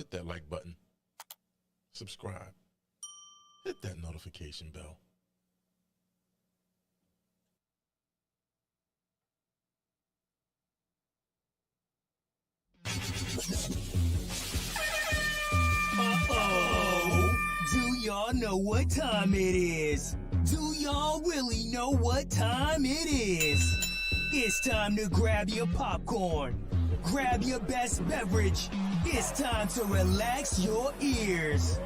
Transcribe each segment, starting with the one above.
hit that like button, subscribe, hit that notification bell. Do y'all know what time it is? Do y'all really know what time it is? It's time to grab your popcorn, grab your best beverage. It's time to relax your ears.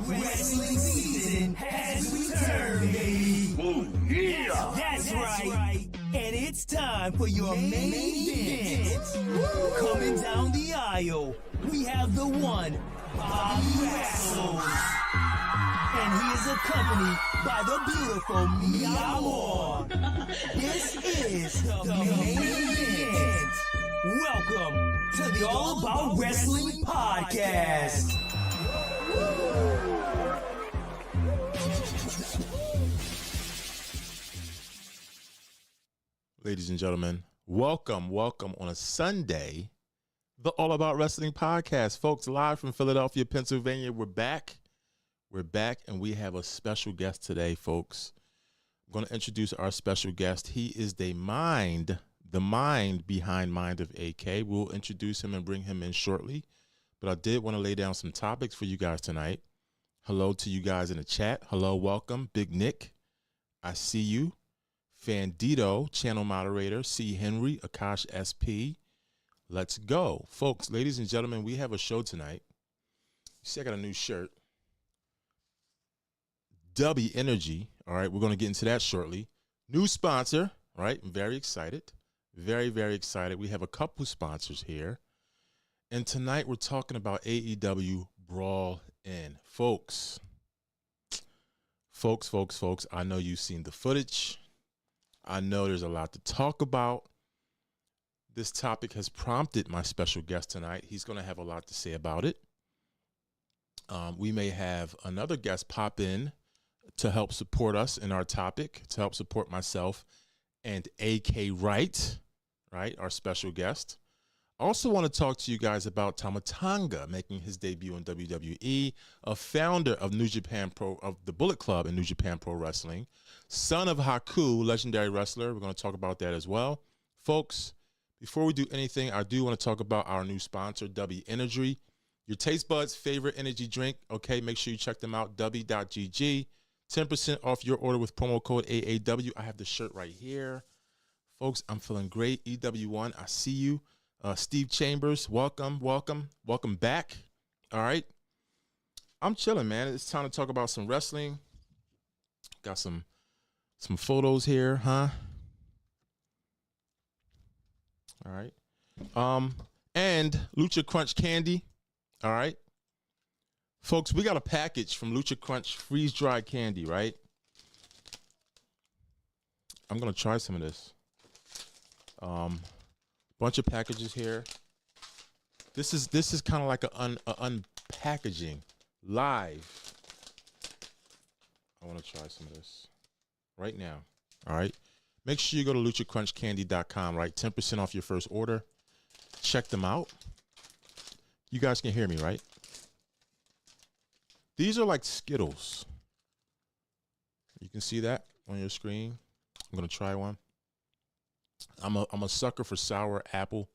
Wrestling season has returned, baby. Oh, yeah! That's right. And it's time for your main event. Coming down the aisle, we have the one, Bobby Wrestles. And he is accompanied by the beautiful Mia Moore. This is the main event. Welcome to the All About Wrestling Podcast. Ladies and gentlemen, welcome on a Sunday, the All About Wrestling Podcast. Folks, live from Philadelphia, Pennsylvania, we're back, and we have a special guest today, folks. I'm going to introduce our special guest. He is the mind behind Mind of AK. We'll introduce him and bring him in shortly, but I did want to lay down some topics for you guys tonight. Hello to you guys in the chat. Hello, welcome, Big Nick. I see you. Fandito, channel moderator, C. Henry, Akash SP. Let's go. Folks, ladies and gentlemen, we have a show tonight. You see, I got a new shirt. W Energy. All right, we're going to get into that shortly. New sponsor, all right? I'm very excited. Very, very excited. We have a couple sponsors here. And tonight we're talking about AEW Brawl In. Folks, I know you've seen the footage. I know there's a lot to talk about. This topic has prompted my special guest tonight. He's going to have a lot to say about it. We may have another guest pop in to help support us in our topic, to help support myself and AK Wright, right, our special guest. I also want to talk to you guys about Tama Tonga making his debut in WWE, a founder of New Japan of the Bullet Club in New Japan Pro Wrestling, son of Haku, legendary wrestler. We're going to talk about that as well. Folks, before we do anything, I do want to talk about our new sponsor, W Energy, your taste buds' favorite energy drink. Okay, make sure you check them out, w.gg. 10% off your order with promo code AAW. I have the shirt right here. Folks, I'm feeling great. EW1, I see you. Steve Chambers, welcome back. All right. I'm chilling, man. It's time to talk about some wrestling. Got some photos here, huh? All right. And Lucha Crunch candy. All right. Folks, we got a package from Lucha Crunch freeze-dried candy, right? I'm going to try some of this. Bunch of packages here. This is kind of like a unpackaging live. I want to try some of this right now. All right. Make sure you go to luchacrunchcandy.com, right? 10% off your first order. Check them out. You guys can hear me, right? These are like Skittles. You can see that on your screen. I'm going to try one. I'm a sucker for sour apple.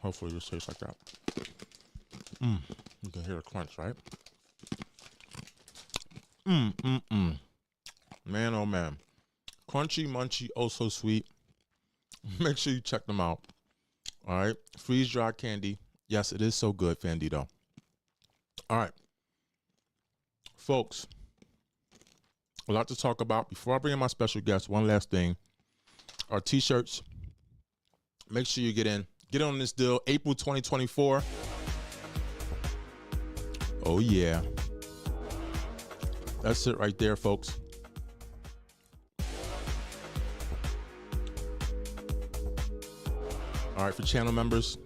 Hopefully this tastes like that. You can hear the crunch, right? Man, oh man. Crunchy, munchy, oh so sweet. Make sure you check them out. All right. Freeze-dried candy. Yes, it is so good, Fandito. All right. Folks, a lot to talk about. Before I bring in my special guest, one last thing. Our t-shirts, make sure you get in on this deal. April 2024. Oh yeah, that's it right there, folks. All right, for channel members,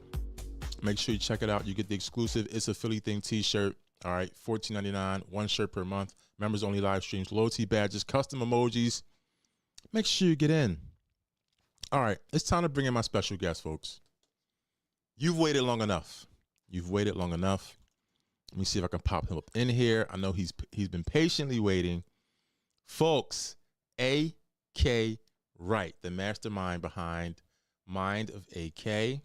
make sure you check it out. You get the exclusive It's a Philly Thing t-shirt. All right, $14.99, one shirt per month. Members only live streams, loyalty badges, custom emojis. Make sure you get in. All right, it's time to bring in my special guest, folks. You've waited long enough. You've waited long enough. Let me see if I can pop him up in here. I know he's been patiently waiting. Folks, AK Wright, the mastermind behind Mind of AK.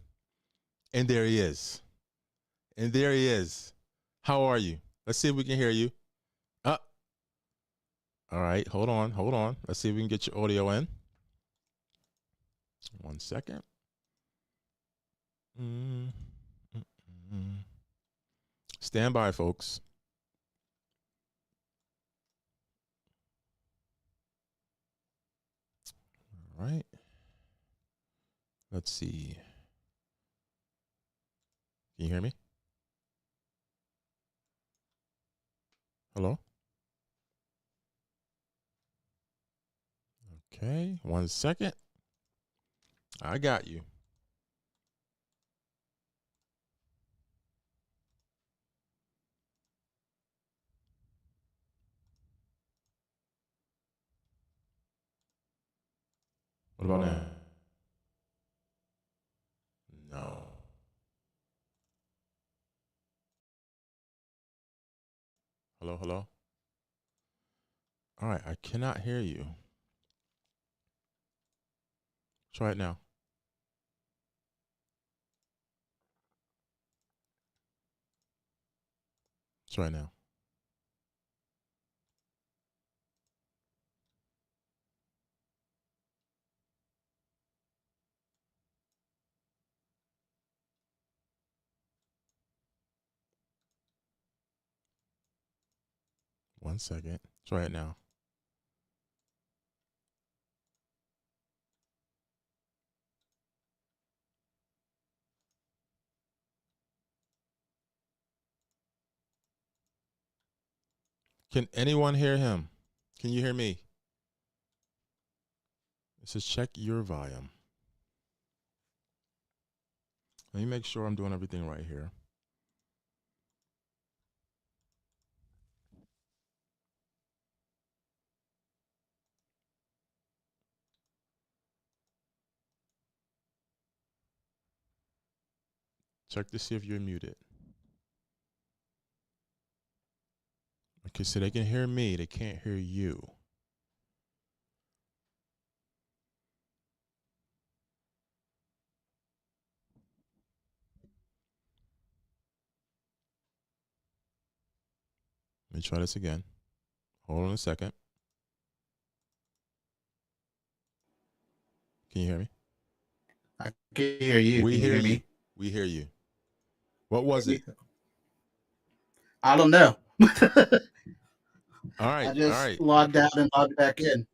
And there he is. And there he is. How are you? Let's see if we can hear you. All right, hold on. Let's see if we can get your audio in. 1 second. Stand by, folks. All right. Let's see. Can you hear me? Hello? Okay, 1 second. I got you. What about now? No. Hello, hello? All right, I cannot hear you. Try it now. Try it now. One second. Try it now. Can anyone hear him? Can you hear me? It says check your volume. Let me make sure I'm doing everything right here. Check to see if you're muted. Okay, so they can hear me. They can't hear you. Let me try this again. Hold on a second. Can you hear me? I can hear you. We Can hear you hear you. me? We hear you. What was it? I don't know. All right. I just all right. logged out and logged back in.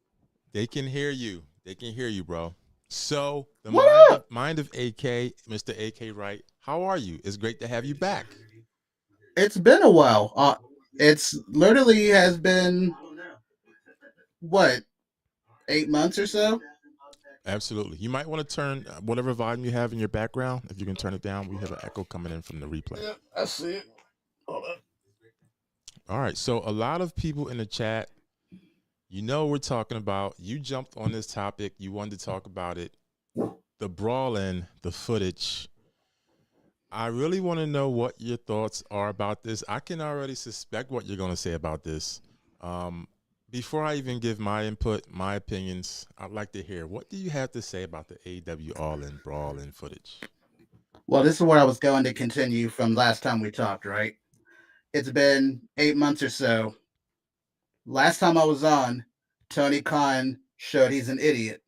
They can hear you. They can hear you, bro. So the What mind of AK, Mr. AK Wright, how are you? It's great to have you back. It's been a while. It's literally has been what 8 months or so. Absolutely. You might want to turn whatever volume you have in your background. If you can turn it down, we have an echo coming in from the replay. Yeah, I see it. Hold up. All right. So a lot of people in the chat, you know what we're talking about. You jumped on this topic. You wanted to talk about it. The brawling, the footage. I really want to know what your thoughts are about this. I can already suspect what you're going to say about this. Before I even give my input, my opinions, I'd like to hear, what do you have to say about the AEW All In Brawl and footage? Well, this is where I was going to continue from last time we talked, right? It's been 8 months or so. Last time I was on, Tony Khan showed he's an idiot.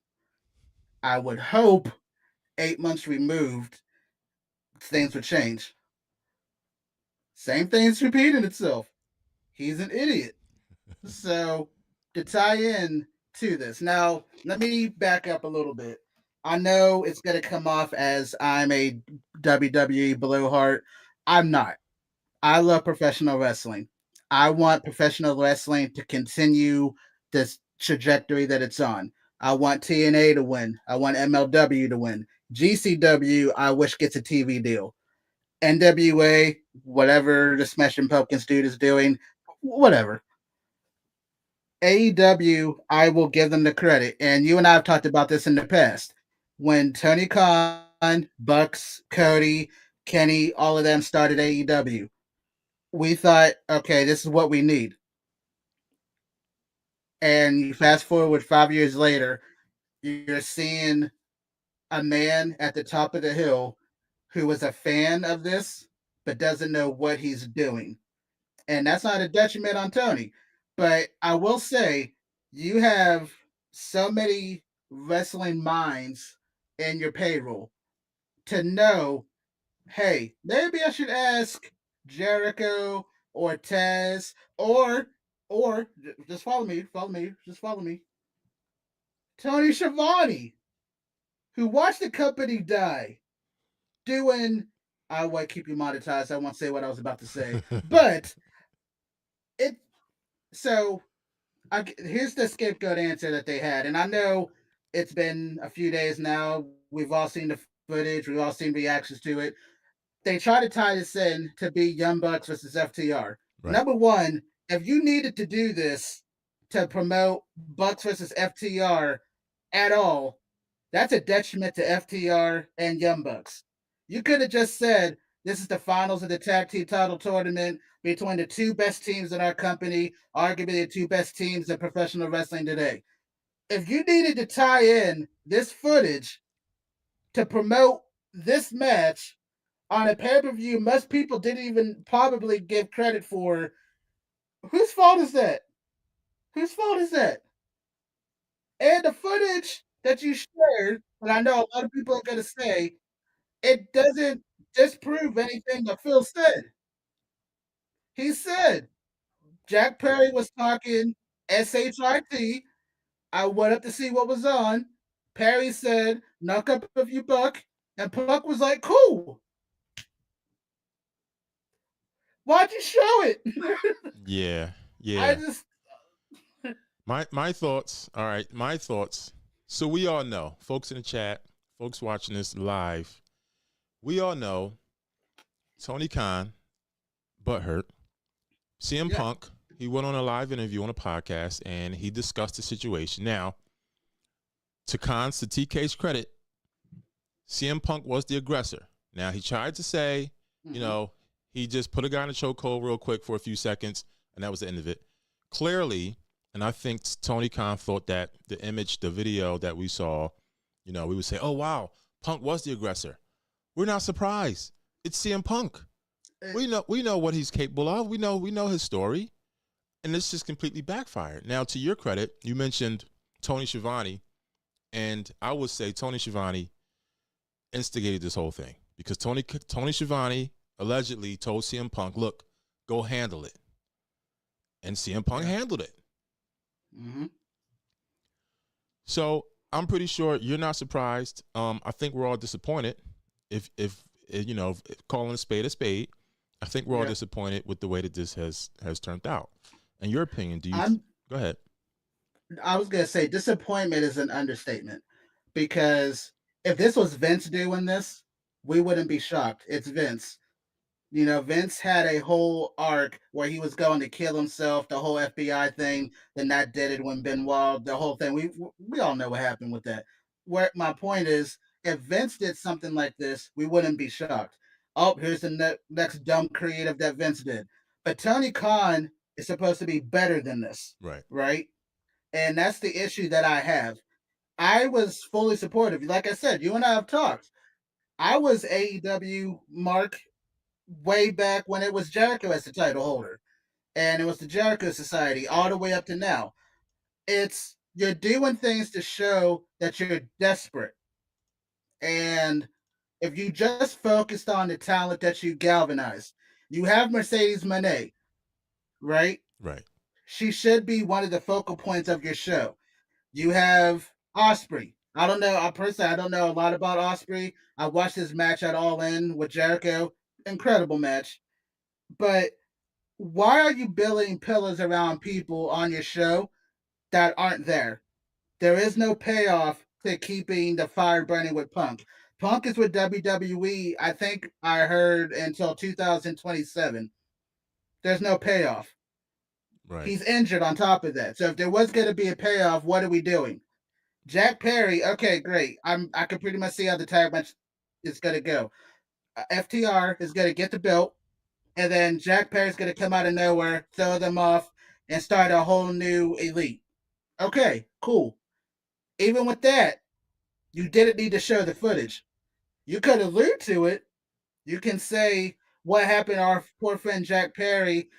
I would hope 8 months removed, things would change. Same thing's repeating itself. He's an idiot. So to tie in to this, now let me back up a little bit. I know it's going to come off as I'm a WWE blowhard. I'm not. I love professional wrestling. I want professional wrestling to continue this trajectory that it's on. I want TNA to win. I want MLW to win. GCW, I wish gets a TV deal. NWA, whatever the Smashing Pumpkins dude is doing, whatever. AEW, I will give them the credit. And you and I have talked about this in the past. When Tony Khan, Bucks, Cody, Kenny, all of them started AEW. We thought, okay, this is what we need. And you fast forward 5 years later, you're seeing a man at the top of the hill who is a fan of this, but doesn't know what he's doing. And that's not a detriment on Tony. But I will say, you have so many wrestling minds in your payroll to know, hey, maybe I should ask Jericho or Taz or just follow me. Tony Schiavone, who watched the company die, doing I won't keep you monetized. I won't say what I was about to say. But it so here's the scapegoat answer that they had. And I know it's been a few days now. We've all seen the footage, we've all seen reactions to it. They try to tie this in to be Young Bucks versus FTR. Right. Number one, if you needed to do this to promote Bucks versus FTR at all, that's a detriment to FTR and Young Bucks. You could have just said, this is the finals of the tag team title tournament between the two best teams in our company, arguably the two best teams in professional wrestling today. If you needed to tie in this footage to promote this match on a pay-per-view most people didn't even probably give credit for, whose fault is that? Whose fault is that? And the footage that you shared, and I know a lot of people are going to say, it doesn't disprove anything that Phil said. He said Jack Perry was talking SHIT. I went up to see what was on. Perry said, knock up if you buck. And Puck was like, cool. Why'd you show it? Yeah. I just my thoughts. All right, my thoughts. So we all know, folks in the chat, folks watching this live, we all know Tony Khan, butthurt. CM Punk, he went on a live interview on a podcast and he discussed the situation. Now, to TK's credit, CM Punk was the aggressor. Now, he tried to say, you know, he just put a guy in a chokehold real quick for a few seconds, and that was the end of it. Clearly, and I think Tony Khan thought that the image, the video that we saw, you know, we would say, oh, wow, Punk was the aggressor. We're not surprised. It's CM Punk. We know what he's capable of. We know his story. And this just completely backfired. Now, to your credit, you mentioned Tony Schiavone, and I would say Tony Schiavone instigated this whole thing because Tony Schiavone allegedly told CM Punk, look, go handle it. And CM Punk handled it. Mm-hmm. So I'm pretty sure you're not surprised. I think we're all disappointed. If you know, calling a spade, I think we're all disappointed with the way that this has turned out. In your opinion, go ahead. I was gonna say disappointment is an understatement because if this was Vince doing this, we wouldn't be shocked. It's Vince. You know, Vince had a whole arc where he was going to kill himself, the whole FBI thing, then that did it when Benoit, the whole thing. We all know what happened with that. Where my point is, if Vince did something like this, we wouldn't be shocked. Oh, here's the next dumb creative that Vince did. But Tony Khan is supposed to be better than this. Right? And that's the issue that I have. I was fully supportive. Like I said, you and I have talked. I was AEW, Mark, way back when it was Jericho as the title holder. And it was the Jericho Society all the way up to now. It's you're doing things to show that you're desperate. And if you just focused on the talent that you galvanized, you have Mercedes Moné, right? Right. She should be one of the focal points of your show. You have Osprey. I don't know. I don't know a lot about Osprey. I watched this match at All In with Jericho. Incredible match. But why are you building pillars around people on your show that aren't there? There is no payoff to keeping the fire burning with Punk. Punk is with WWE, I think I heard, until 2027. There's no payoff. Right. He's injured on top of that. So if there was going to be a payoff, what are we doing? Jack Perry, okay, great. I can pretty much see how the tag match is going to go. FTR is going to get the belt, and then Jack Perry's going to come out of nowhere, throw them off, and start a whole new elite. Okay, cool. Even with that, you didn't need to show the footage. You could allude to it. You can say what happened. Our poor friend Jack Perry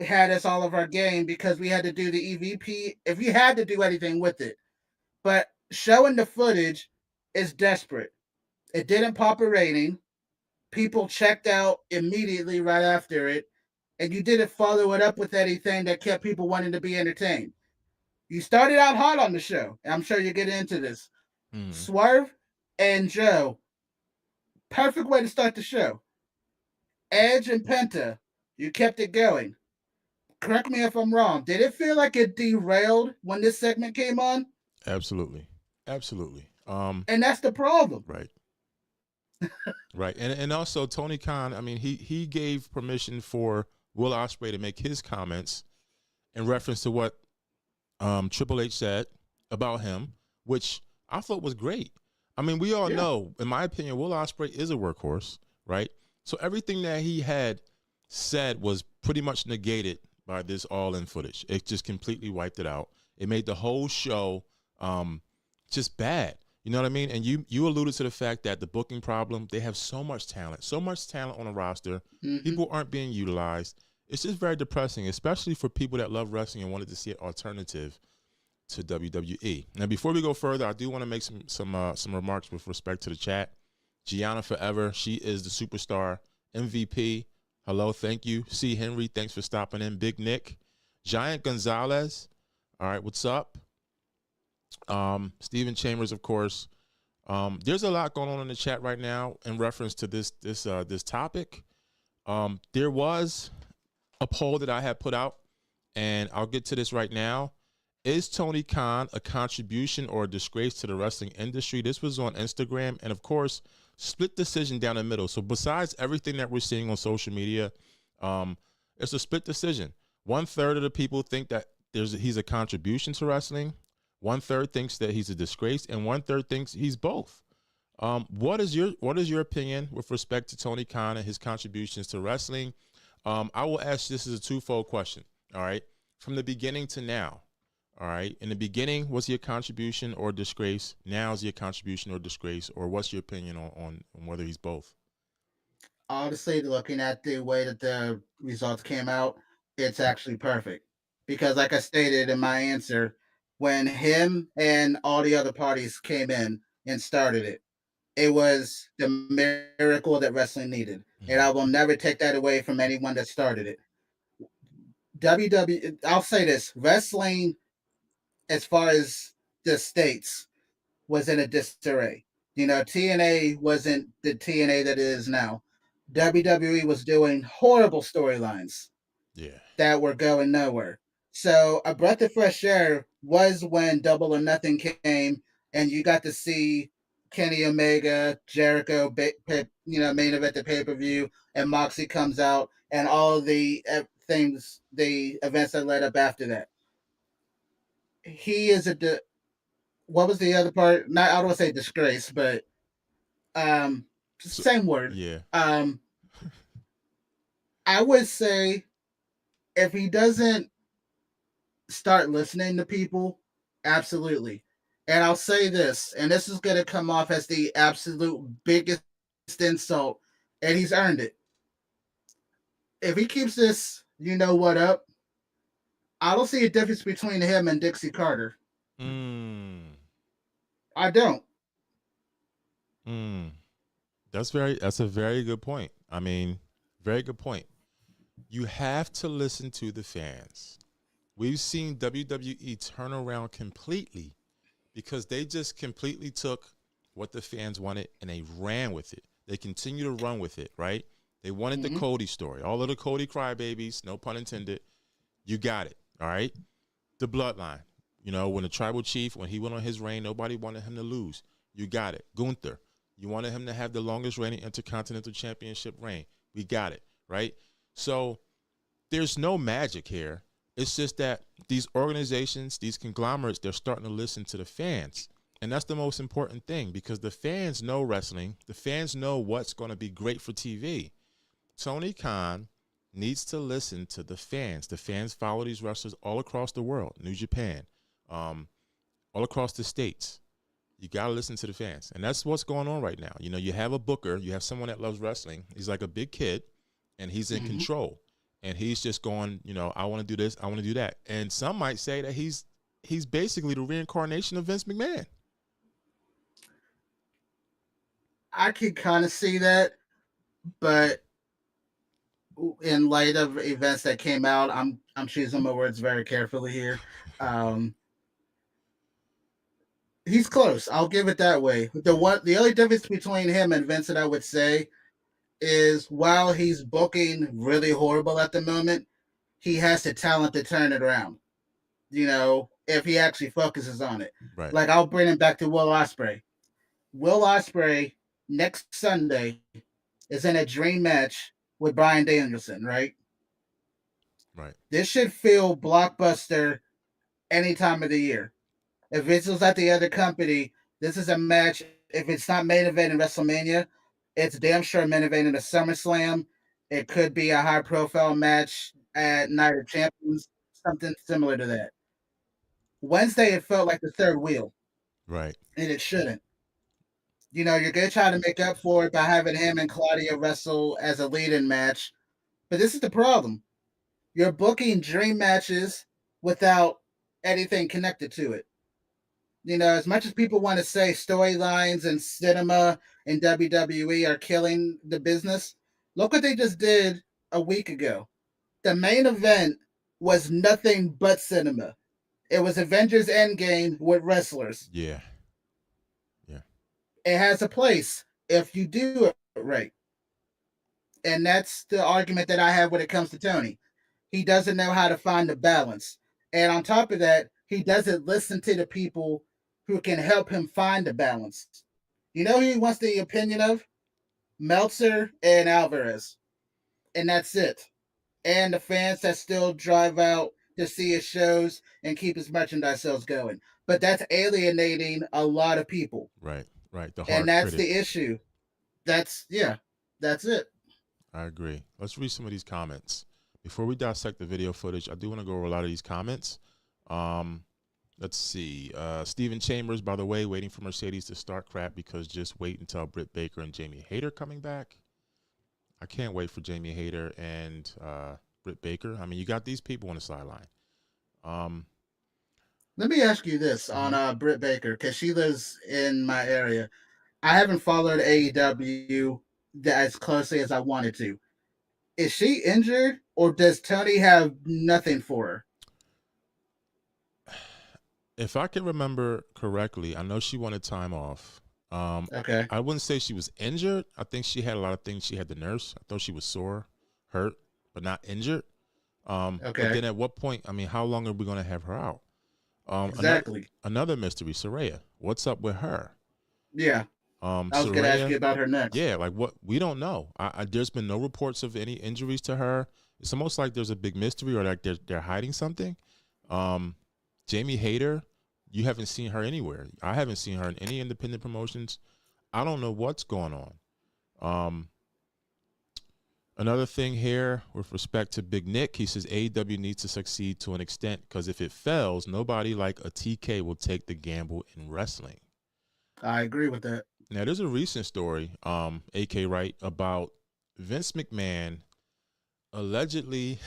had us all of our game because we had to do the EVP. If you had to do anything with it, but showing the footage is desperate. It didn't pop a rating. People checked out immediately right after it, and you didn't follow it up with anything that kept people wanting to be entertained. You started out hot on the show, and I'm sure you're getting into this. Swerve and Joe, perfect way to start the show. Edge and Penta, you kept it going. Correct me if I'm wrong. Did it feel like it derailed when this segment came on? Absolutely. Absolutely. And that's the problem. Right. Right. And also Tony Khan, I mean, he gave permission for Will Ospreay to make his comments in reference to what Triple H said about him, which I thought was great. I mean, we all know, in my opinion, Will Ospreay is a workhorse, right? So everything that he had said was pretty much negated by this All In footage. It just completely wiped it out. It made the whole show just bad. You know what I mean? And you alluded to the fact that the booking problem, they have so much talent on a roster. People aren't being utilized. It's just very depressing, especially for people that love wrestling and wanted to see an alternative to WWE. Now, before we go further, I do want to make some remarks with respect to the chat. Gianna Forever, she is the superstar MVP. Hello, thank you. C. Henry, thanks for stopping in. Big Nick. Giant Gonzalez, all right, what's up? Stephen Chambers, of course. There's a lot going on in the chat right now in reference to this topic. There was a poll that I had put out, and I'll get to this right now. Is Tony Khan a contribution or a disgrace to the wrestling industry? This was on Instagram, and of course, split decision down the middle. So besides everything that we're seeing on social media, it's a split decision. 1/3 of the people think that he's a contribution to wrestling. 1/3 thinks that he's a disgrace, and 1/3 thinks he's both. What is your opinion with respect to Tony Khan and his contributions to wrestling? I will ask this as a twofold question. All right, from the beginning to now. All right, in the beginning, was he a contribution or a disgrace? Now, is he a contribution or a disgrace? Or what's your opinion on whether he's both? Honestly, looking at the way that the results came out, it's actually perfect. Because, like I stated in my answer, when him and all the other parties came in and started it, it was the miracle that wrestling needed. And I will never take that away from anyone that started it. I'll say this, wrestling, as far as the States, was in a disarray. You know, TNA wasn't the TNA that it is now. WWE was doing horrible storylines that were going nowhere. So a breath of fresh air was when Double or Nothing came, and you got to see Kenny Omega, Jericho, main event the pay-per-view, and Moxie comes out, and all the the events that led up after that. He is what was the other part? Not, I don't want to say disgrace, but same word. Yeah. I would say if he doesn't start listening to people, absolutely. And I'll say this, and this is going to come off as the absolute biggest insult, and he's earned it. If he keeps this, you know what up, I don't see a difference between him and Dixie Carter. I don't. That's a very good point. I mean, very good point. You have to listen to the fans. We've seen WWE turn around completely because they just completely took what the fans wanted and they ran with it. They continue to run with it, right? They wanted the Cody story. All of the Cody crybabies, no pun intended. You got it, all right? The bloodline. You know, when the tribal chief, when he went on his reign, nobody wanted him to lose. You got it. Gunther. You wanted him to have the longest reigning Intercontinental Championship reign. We got it, right? So there's no magic here. It's just that these organizations, these conglomerates, they're starting to listen to the fans. And that's the most important thing because the fans know wrestling. The fans know what's going to be great for TV. Tony Khan needs to listen to the fans. The fans follow these wrestlers all across the world, New Japan, all across the states. You got to listen to the fans. And that's what's going on right now. You know, you have a booker, you have someone that loves wrestling. He's like a big kid, and he's in control. And he's just going, you know, I want to do this, I want to do that. And some might say that he's basically the reincarnation of Vince McMahon. I could kind of see that, but in light of events that came out, I'm choosing my words very carefully here. Um, he's close. I'll give it that way. The only difference between him and Vincent, I would say, is while he's booking really horrible at the moment, he has the talent to turn it around. You know, if he actually focuses on it. Right. Like I'll bring him back to Will Ospreay. Will Ospreay next Sunday is in a dream match with Bryan Danielson, right? Right. This should feel blockbuster any time of the year. If this was at the other company, this is a match. If it's not main event in WrestleMania, it's damn sure main event in a SummerSlam. It could be a high profile match at Night of Champions, something similar to that. Wednesday, it felt like the third wheel, Right. and it shouldn't. You know, you're going to try to make up for it by having him and Claudia wrestle as a lead in match. But this is the problem. You're booking dream matches without anything connected to it. You know, as much as people want to say storylines and cinema and WWE are killing the business, look what they just did a week ago. The main event was nothing but cinema. It was Avengers Endgame with wrestlers. Yeah. Yeah. It has a place if you do it right. And that's the argument that I have when it comes to Tony. He doesn't know how to find the balance. And on top of that, he doesn't listen to the people who can help him find the balance. You know who he wants the opinion of? Meltzer and Alvarez. And that's it. And the fans that still drive out to see his shows and keep his merchandise sales going. But that's alienating a lot of people. Right. Right. The hard And that's critics. the issue. That's it. I agree. Let's read some of these comments. Before we dissect the video footage, I do want to go over a lot of these comments. Let's see. Steven Chambers, by the way, waiting for Mercedes to start crap because just wait until Britt Baker and Jamie Hayter coming back. I can't wait for Jamie Hayter and Britt Baker. I mean, you got these people on the sideline. Let me ask you this on Britt Baker, because she lives in my area. I haven't followed AEW as closely as I wanted to. Is she injured, or does Tony have nothing for her? If I can remember correctly, I know she wanted time off. Okay. I wouldn't say she was injured. I think she had a lot of things she had to nurse. I thought she was sore, hurt, but not injured. Okay. But then at what point, I mean, how long are we going to have her out? Exactly. Another mystery, Saraya. What's up with her? Yeah. I was going to ask you about her next. Yeah, like what? We don't know. There's been no reports of any injuries to her. It's almost like there's a big mystery, or like they're hiding something. Jamie Hayter, you haven't seen her anywhere. I haven't seen her in any independent promotions. I don't know what's going on. Another thing here with respect to Big Nick, he says AEW needs to succeed to an extent because if it fails, nobody like a TK will take the gamble in wrestling. I agree with that. Now, there's a recent story, AK Wright, about Vince McMahon allegedly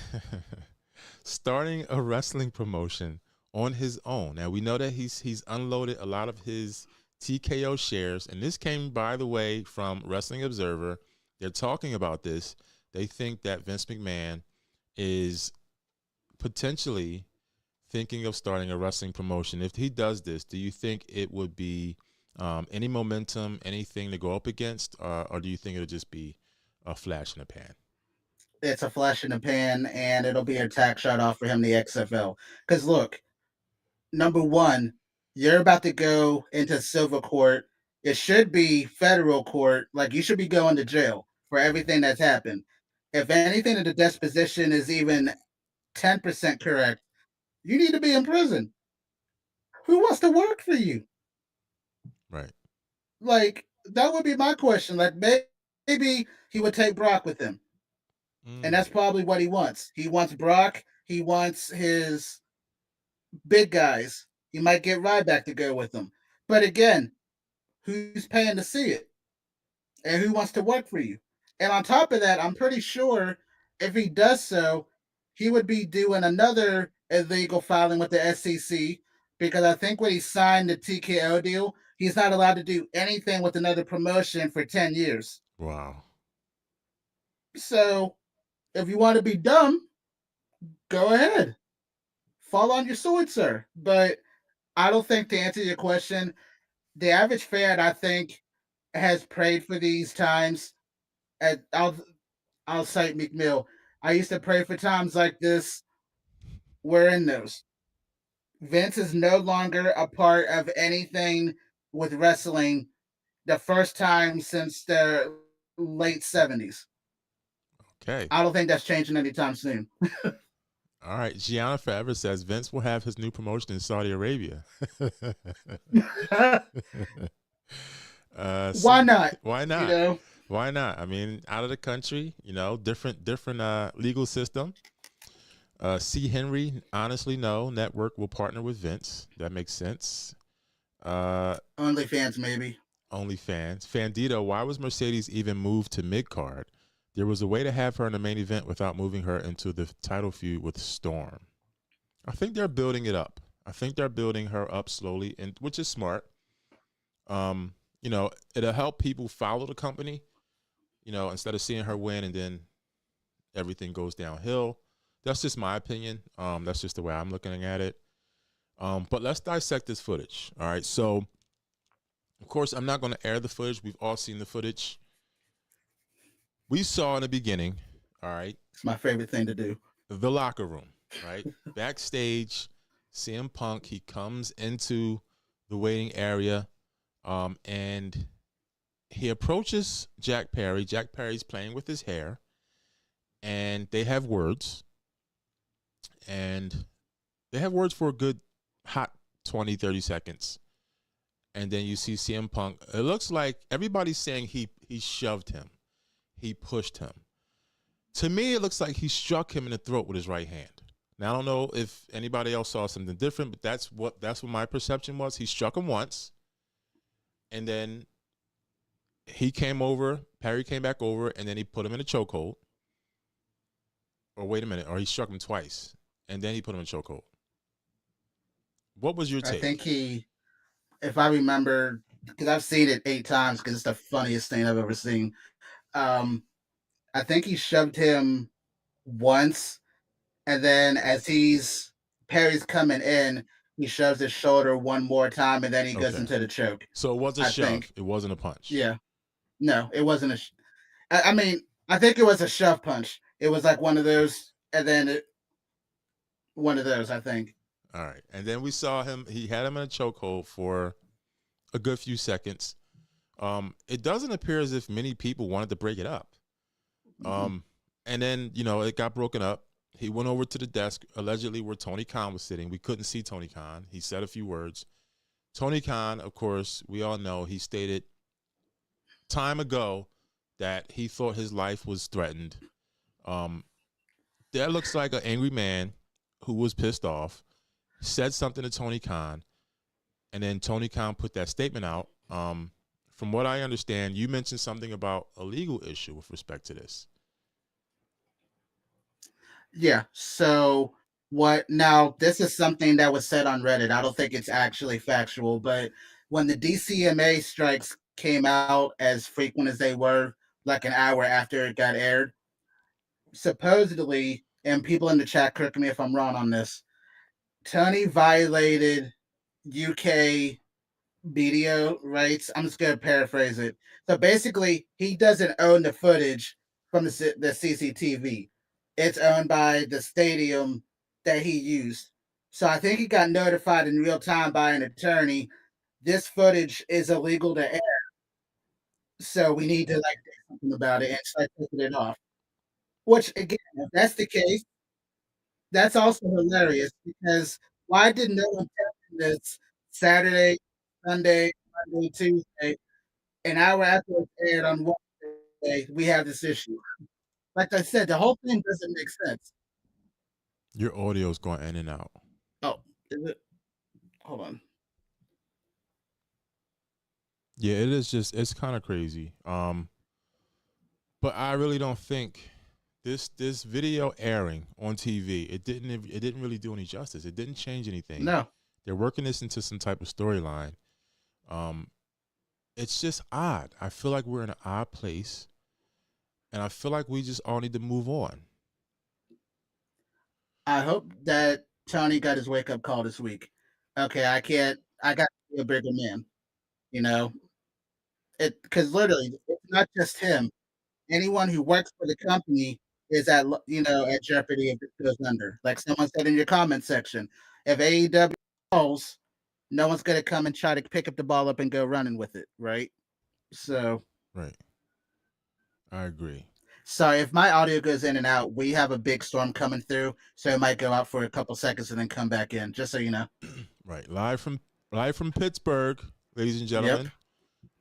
starting a wrestling promotion on his own. Now, we know that he's unloaded a lot of his TKO shares, and this came, by the way, from Wrestling Observer. They're talking about this. They think that Vince McMahon is potentially thinking of starting a wrestling promotion. If he does this, do you think it would be any momentum, anything to go up against, or do you think it'll just be a flash in the pan? It's a flash in the pan, and it'll be a tax shot off for him, the XFL. Because look, number one, you're about to go into civil court. It should be federal court. Like, you should be going to jail for everything that's happened. If anything in the disposition is even 10% correct, you need to be in prison. Who wants to work for you? Right. Like that would be my question. Like maybe he would take Brock with him, and that's Mm, probably what he wants. He wants Brock. He wants his big guys. He might get Ryback to go with him. But again, who's paying to see it, and who wants to work for you? And on top of that, I'm pretty sure if he does so, he would be doing another illegal filing with the SEC because I think when he signed the TKO deal, he's not allowed to do anything with another promotion for 10 years. wow. So if you want to be dumb, go ahead. Fall on your sword, sir. But I don't think, to answer your question, the average fan, I think, has prayed for these times. And I'll cite McMill. I used to pray for times like this. We're in those. Vince is no longer a part of anything with wrestling the first time since the late 70s. Okay. I don't think that's changing anytime soon. All right. Gianna Forever says Vince will have his new promotion in Saudi Arabia. Why not? Why You not? know? Why not? I mean, out of the country, different legal system. C. Henry, honestly, no. Network will partner with Vince. That makes sense. OnlyFans, maybe. OnlyFans. Fandito, why was Mercedes even moved to mid card? There was a way to have her in the main event without moving her into the title feud with Storm. I think they're building it up. I think they're building her up slowly, and which is smart. It'll help people follow the company. Instead of seeing her win and then everything goes downhill. That's just my opinion. That's just the way I'm looking at it. But let's dissect this footage. All right. So, of course, I'm not going to air the footage. We've all seen the footage. We saw in the beginning, all right, It's my favorite thing to do. the locker room, right? Backstage, CM Punk, he comes into the waiting area, and he approaches Jack Perry. Jack Perry's playing with his hair, and they have words. And they have words for a good hot 20, 30 seconds. And then you see CM Punk. It looks like everybody's saying he shoved him. He pushed him. To me, it looks like he struck him in the throat with his right hand. Now, I don't know if anybody else saw something different, but that's what my perception was. He struck him once, and then he came over, Perry came back over, and then he put him in a chokehold. Or wait a minute, or he struck him twice, and then he put him in a chokehold. What was your I take? think if I remember, because I've seen it 8 times because it's the funniest thing I've ever seen. I think he shoved him once, and then as Perry's coming in, he shoves his shoulder one more time, and then he goes Okay. into the choke. So it was a I shove. think. It wasn't a punch. Yeah. No, it wasn't a. I mean, I think it was a shove punch. It was like one of those, and then one of those, I think. All right. And then we saw him. He had him in a chokehold for a good few seconds. It doesn't appear as if many people wanted to break it up. And then, it got broken up. He went over to the desk, allegedly where Tony Khan was sitting. We couldn't see Tony Khan. He said a few words. Tony Khan, of course, we all know, he stated time ago that he thought his life was threatened. That looks like an angry man who was pissed off, said something to Tony Khan, and then Tony Khan put that statement out. From what I understand, you mentioned something about a legal issue with respect to this. Yeah. So now this is something that was said on Reddit. I don't think it's actually factual, but when the DCMA strikes came out as frequent as they were, like an hour after it got aired, supposedly, and people in the chat correct me if I'm wrong on this, Tony violated UK video rights. I'm just going to paraphrase it. So basically, he doesn't own the footage from the CCTV. It's owned by the stadium that he used. So I think he got notified in real time by an attorney. This footage is illegal to air. So we need to do something about it and start taking it off. Which again, if that's the case, that's also hilarious because why did no one tell him this Saturday, Sunday, on Tuesday. An hour after it's aired on Wednesday, we have this issue. Like I said, the whole thing doesn't make sense. Your audio is going in and out. Oh, is it? Hold on. Yeah, it is just it's kind of crazy. But I really don't think this video airing on TV it didn't really do any justice. It didn't change anything. No. They're working this into some type of storyline. It's just odd. I feel like we're in an odd place, and I feel like we just all need to move on. I hope that Tony got his wake up call this week. Okay, I got to be a bigger man. You know, because literally, it's not just him. Anyone who works for the company is at jeopardy if it goes under. Like someone said in your comment section, if AEW falls, no one's gonna come and try to pick up the ball up and go running with it, right? So, Right. I agree. sorry if my audio goes in and out. We have a big storm coming through, so it might go out for a couple seconds and then come back in. Just so you know. Right. Live from Pittsburgh, ladies and gentlemen. Yep.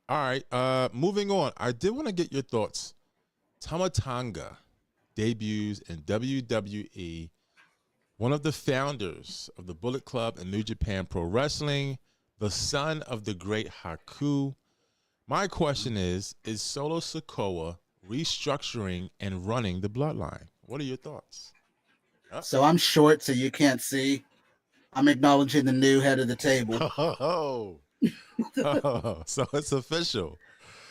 All right. Moving on. I did want to get your thoughts. Tama Tonga debuts in WWE, one of the founders of the Bullet Club and New Japan Pro Wrestling, the son of the great Haku. My question is Solo Sikoa restructuring and running the bloodline? What are your thoughts? So I'm short, so you can't see. I'm acknowledging the new head of the table. So it's official.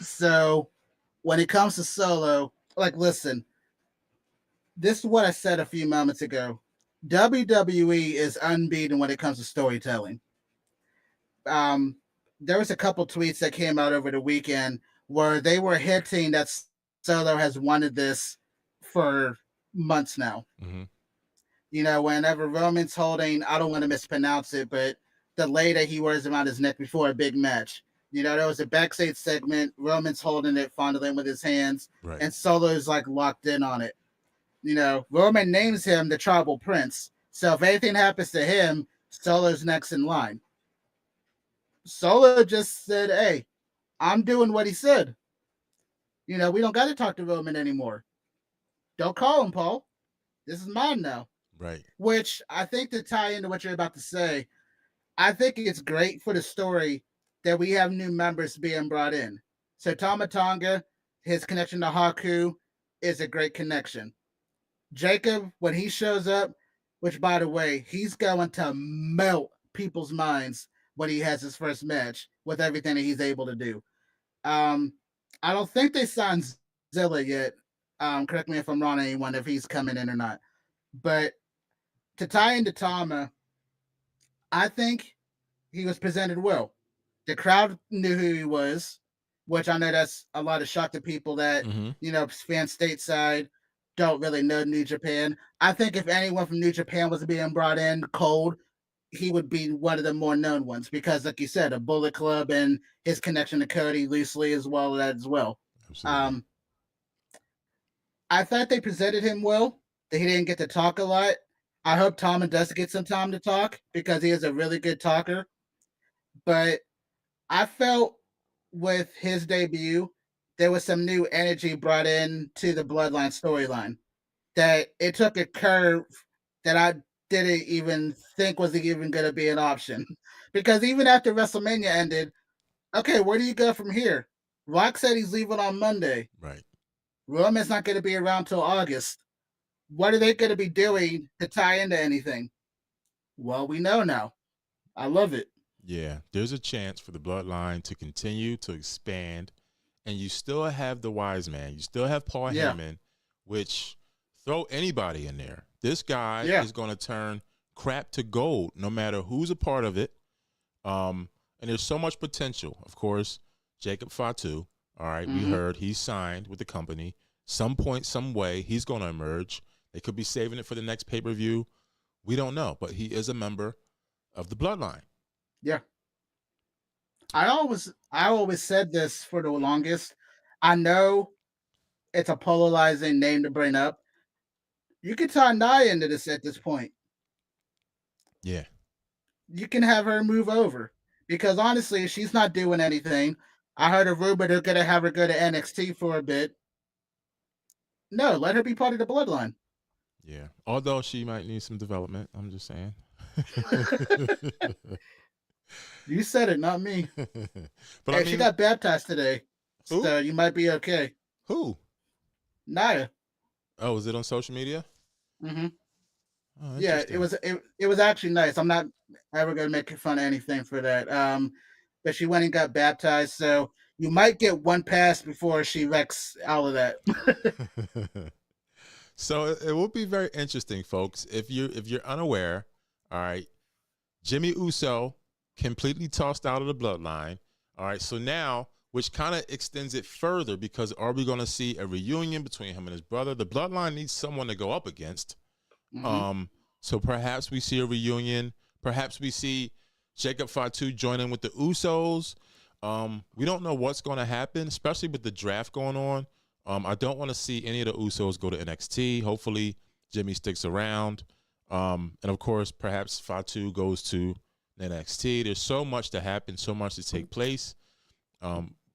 So when it comes to Solo, like, listen, this is what I said a few moments ago. WWE is unbeaten when it comes to storytelling. There was a couple tweets that came out over the weekend where they were hinting that Solo has wanted this for months now. Mm-hmm. You know, whenever Roman's holding, I don't want to mispronounce it, but the lei that he wears around his neck before a big match. You know, there was a backstage segment, Roman's holding it, fondling with his hands, Right. and Solo is like locked in on it. You know, Roman names him the Tribal Prince. So if anything happens to him, Solo's next in line. Solo just said, hey, I'm doing what he said. You know, we don't got to talk to Roman anymore. Don't call him, Paul. This is mine now. Right. Which I think to tie into what you're about to say, I think it's great for the story that we have new members being brought in. So Tama Tonga, his connection to Haku is a great connection. Jacob, when he shows up, which by the way, he's going to melt people's minds when he has his first match with everything that he's able to do. I don't think they signed Zilla yet. Correct me if I'm wrong, anyone, if he's coming in or not. But to tie into Tama, I think he was presented well. The crowd knew who he was, which I know that's a lot of shock to people that, fans stateside don't really know New Japan. I think if anyone from New Japan was being brought in cold, he would be one of the more known ones because, like you said, a Bullet Club and his connection to Cody loosely as well as well. Absolutely. I thought they presented him well, that he didn't get to talk a lot. I hope Tama does get some time to talk because he is a really good talker. But I felt with his debut, there was some new energy brought in to the Bloodline storyline. That it took a curve that I didn't even think was even going to be an option. Because even after WrestleMania ended, okay, where do you go from here? Rock said he's leaving on Monday. Right. Roman's not going to be around till August. What are they going to be doing to tie into anything? Well, we know now. I love it. Yeah, there's a chance for the bloodline to continue to expand, and you still have the wise man. You still have Paul Heyman, which throw anybody in there. This guy is going to turn crap to gold no matter who's a part of it. And there's so much potential. Of course, Jacob Fatu, all right, we heard he's signed with the company. Some point, some way, he's going to emerge. They could be saving it for the next pay-per-view. We don't know, but he is a member of the bloodline. Yeah. I always said this for the longest. I know it's a polarizing name to bring up. You can tie Nia into this at this point. Yeah. You can have her move over Because honestly, she's not doing anything. I heard a rumor they're gonna have her go to NXT for a bit. No, let her be part of the bloodline. Yeah. Although she might need some development, I'm just saying. You said it, not me. But I Hey, she mean, got baptized today, who? so you might be okay. Who? Naya. Oh, was it on social media? Hmm. Oh, Yeah, interesting. it was actually nice. I'm not ever gonna make fun of anything for that. But she went and got baptized, so you might get one pass before she wrecks all of that. So it will be very interesting, folks. If you're unaware, all right, Jimmy Uso completely tossed out of the bloodline. All right, so now, which kind of extends it further, because are we going to see a reunion between him and his brother? The bloodline needs someone to go up against. Hmm. So perhaps we see a reunion. Perhaps we see Jacob Fatu join in with the Usos. We don't know what's going to happen, especially with the draft going on. I don't want to see any of the Usos go to NXT. Hopefully, Jimmy sticks around. And of course, perhaps Fatu goes to NXT. There's so much to happen, so much to take place.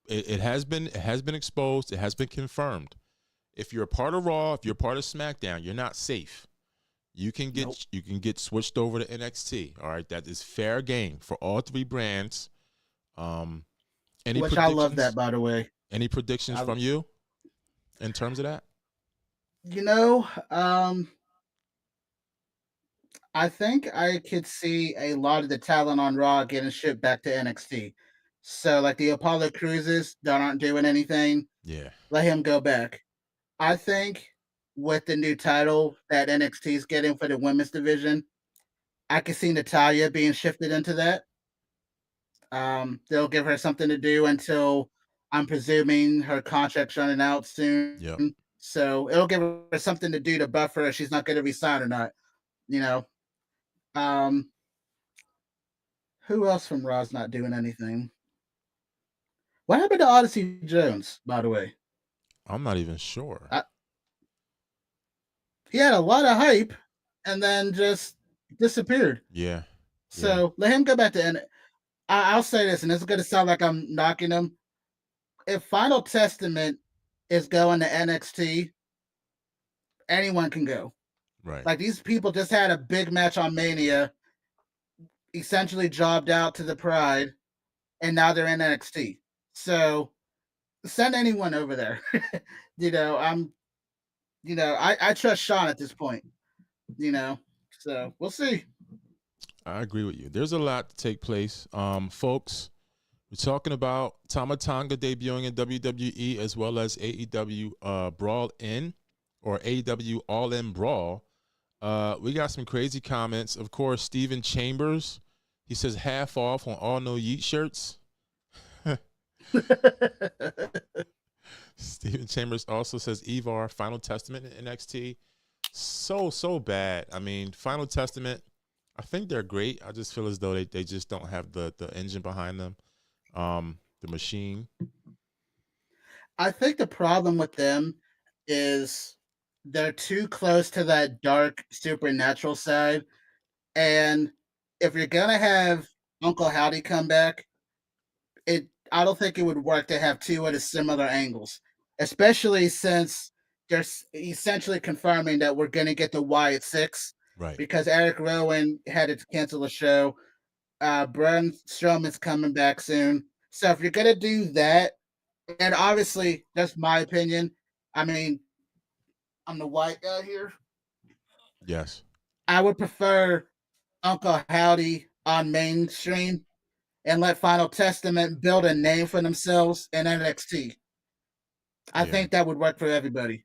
It has been exposed. It has been confirmed. If you're a part of Raw, if you're part of SmackDown, you're not safe. You can get switched over to NXT. All right, that is fair game for all three brands. Which I love that, by the way. Any predictions from you in terms of that? You know, I think I could see a lot of the talent on Raw getting shipped back to NXT. So, like the Apollo Cruises that aren't doing anything, Yeah. let him go back. I think with the new title that NXT is getting for the women's division, I could see Natalia being shifted into that. They'll give her something to do until I'm presuming her contract's running out soon. Yep. So it'll give her something to do to buffer if she's not going to resign or not. You know, um, who else from Raw's not doing anything? What happened to Odyssey Jones, by the way? I'm not even sure. He had a lot of hype and then just disappeared. Yeah. So let him go back to I'll say this, and this is going to sound like I'm knocking him. If Final Testament is going to NXT, anyone can go. Right. Like these people just had a big match on Mania, essentially jobbed out to the Pride, and now they're in NXT. So send anyone over there. I trust Sean at this point. So we'll see. I agree with you. There's a lot to take place. Folks, we're talking about Tama Tonga debuting in WWE as well as AEW Brawl In or AEW All In Brawl. We got some crazy comments. Of course, Steven Chambers, he says half off on all No Yeet shirts. Steven Chambers also says Evar, Final Testament in NXT. So bad. I mean, Final Testament, I think they're great. I just feel as though they just don't have the engine behind them, the machine. I think the problem with them is they're too close to that dark supernatural side. And if you're gonna have Uncle Howdy come back, I don't think it would work to have two at a similar angles, especially since they're essentially confirming that we're gonna get the Wyatt Six. Right. Because Eric Rowan had to cancel a show. Braun Strowman's coming back soon. So if you're gonna do that, and obviously that's my opinion. I mean, I'm the white guy here. Yes. I would prefer Uncle Howdy on mainstream and let Final Testament build a name for themselves in NXT. I think that would work for everybody.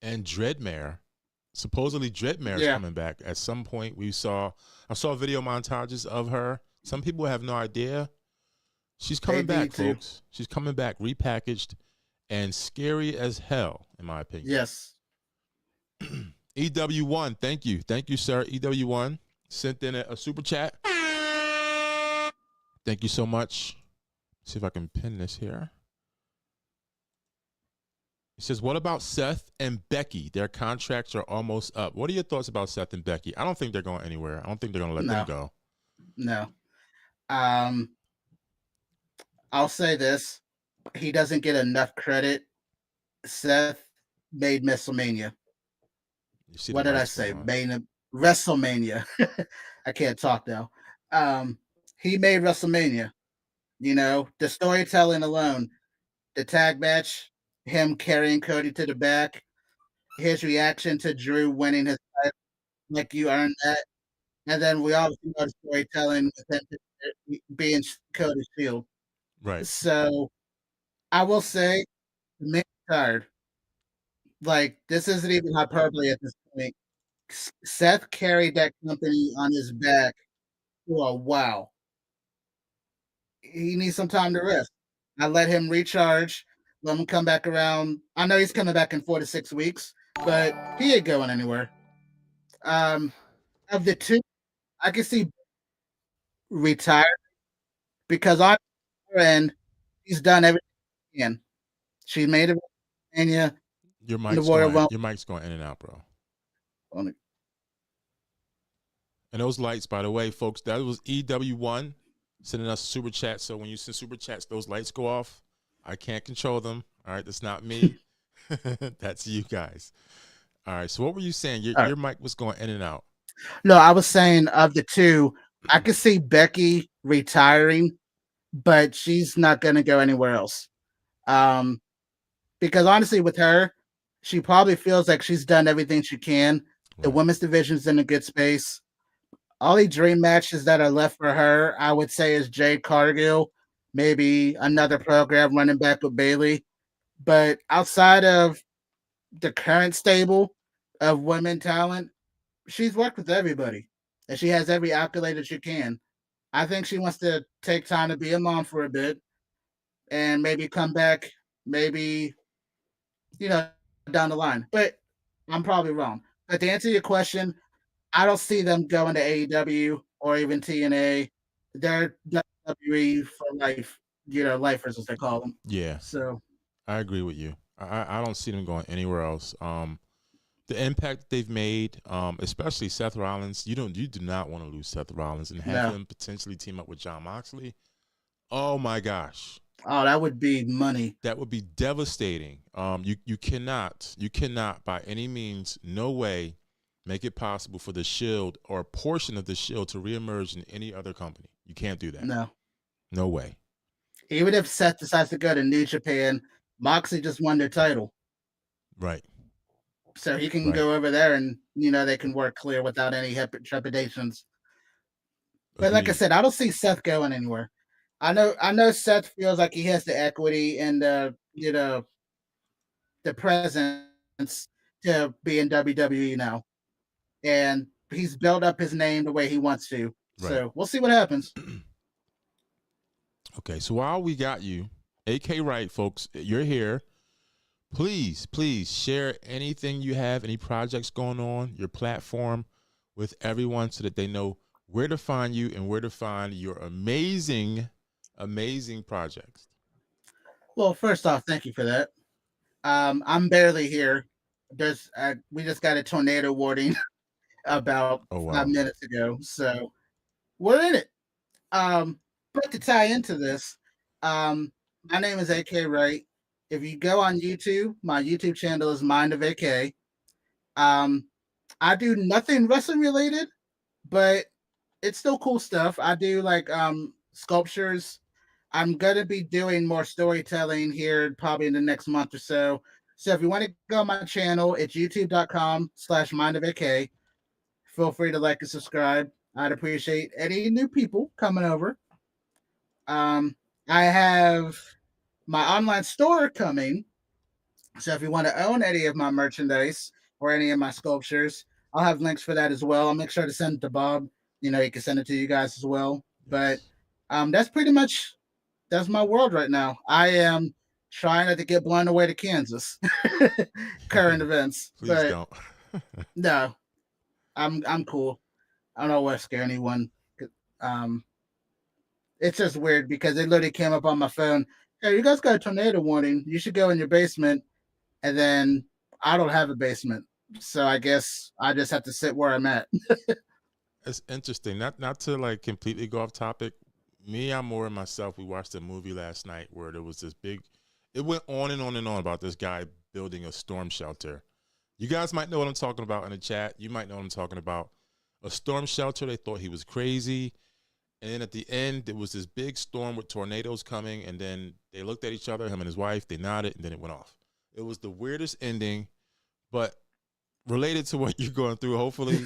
And Dreadmare, supposedly Dreadmare is coming back at some point. I saw video montages of her. Some people have no idea. She's coming back, folks. She's coming back, repackaged and scary as hell, in my opinion. Yes. EW1, thank you, sir. EW1 sent in a super chat. Thank you so much. Let's see if I can pin this here. He says, what about Seth and Becky? Their contracts are almost up. What are your thoughts about Seth and Becky? I don't think they're going anywhere. I don't think they're going to let them go. No. I'll say this: he doesn't get enough credit. Seth made WrestleMania. You see the What did I lights go say? on. Made WrestleMania. I can't talk now. Um, he made WrestleMania. You know, the storytelling alone, the tag match, him carrying Cody to the back, his reaction to Drew winning his title, like you earned that. And then we obviously know the storytelling with him being Cody's shield. Right. So I will say, the man tired. Like, this isn't even hyperbole at this point. Seth carried that company on his back for a while. He needs some time to rest. I let him recharge, let him come back around. I know he's coming back in 4 to 6 weeks, but he ain't going anywhere. Um, of the two, I can see retire because on her end, he's done everything he can. She made it WrestleMania Your in the mic's Royal going. Rumble. Your mic's going in and out, bro. On it. And those lights, by the way, folks, that was EW1 sending us super chats. So when you send super chats, those lights go off. I can't control them. All right, that's not me. That's you guys. All right. So what were you saying? All right. Your mic was going in and out. No, I was saying of the two, I could see Becky retiring, but she's not going to go anywhere else. Because honestly, with her, she probably feels like she's done everything she can. The Right. women's division's in a good space. Only dream matches that are left for her, I would say, is Jade Cargill, maybe another program running back with Bailey. But outside of the current stable of women talent, she's worked with everybody, and she has every accolade that she can. I think she wants to take time to be a mom for a bit and maybe come back, maybe, you know, down the line. But I'm probably wrong. But to answer your question, I don't see them going to AEW or even TNA. They're WWE for life, lifers as they call them. Yeah, So I agree with you. I don't see them going anywhere else. The impact they've made, especially Seth Rollins, you do not want to lose Seth Rollins and have no. him potentially team up with Jon Moxley. Oh my gosh. Oh, that would be money. That would be devastating. You cannot by any means, no way, make it possible for the Shield or a portion of the Shield to reemerge in any other company. You can't do that. No. No way. Even if Seth decides to go to New Japan, Moxley just won their title. Right. So he can go over there and, they can work clear without any trepidations. But like I said, I don't see Seth going anywhere. I know Seth feels like he has the equity and the presence to be in WWE now. And he's built up his name the way he wants to. Right. So we'll see what happens. Okay, so while we got you, AK Wright, folks, you're here. Please share anything you have, any projects going on, your platform with everyone so that they know where to find you and where to find your amazing projects. Well, first off, thank you for that. I'm barely here. We just got a tornado warning about 5 minutes ago, so we're in it. But to tie into this, my name is AK Wright. If you go on YouTube, my YouTube channel is Mind of AK. I do nothing wrestling related, but it's still cool stuff. I do like sculptures. I'm gonna be doing more storytelling here probably in the next month or so. So if you want to go on my channel, it's youtube.com/mindofak. Feel free to like and subscribe. I'd appreciate any new people coming over. I have my online store coming. So if you want to own any of my merchandise or any of my sculptures, I'll have links for that as well. I'll make sure to send it to Bob. He can send it to you guys as well. Yes. But that's pretty much my world right now. I am trying not to get blown away to Kansas. Current events. Please don't. No, I'm cool. I don't want to scare anyone. It's just weird because it literally came up on my phone. Hey, you guys got a tornado warning. You should go in your basement. And then I don't have a basement. So I guess I just have to sit where I'm at. It's interesting. Not to like completely go off topic. Me, Amor, and myself, we watched a movie last night where there was this big. It went on and on and on about this guy building a storm shelter. You guys might know what I'm talking about in the chat. You might know what I'm talking about. A storm shelter. They thought he was crazy. And then at the end, there was this big storm with tornadoes coming. And then they looked at each other, him and his wife. They nodded, and then it went off. It was the weirdest ending, but related to what you're going through. Hopefully,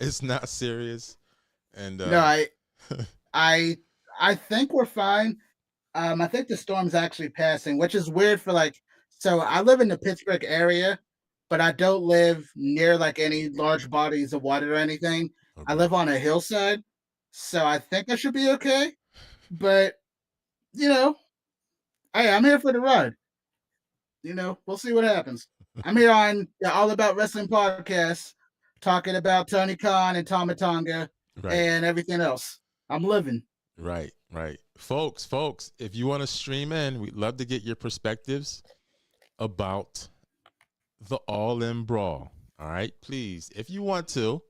it's not serious. And No, I I think we're fine. I think the storm's actually passing, which is weird for like. So I live in the Pittsburgh area, but I don't live near like any large bodies of water or anything. I okay. live on a hillside, so I think I should be okay. But you know, hey, I'm here for the ride. We'll see what happens. I'm here on the All About Wrestling podcast, talking about Tony Khan and Tama Tonga Right. and everything else. I'm living. Right, right. Folks, if you want to stream in, we'd love to get your perspectives about the All In Brawl. All right, please, if you want to.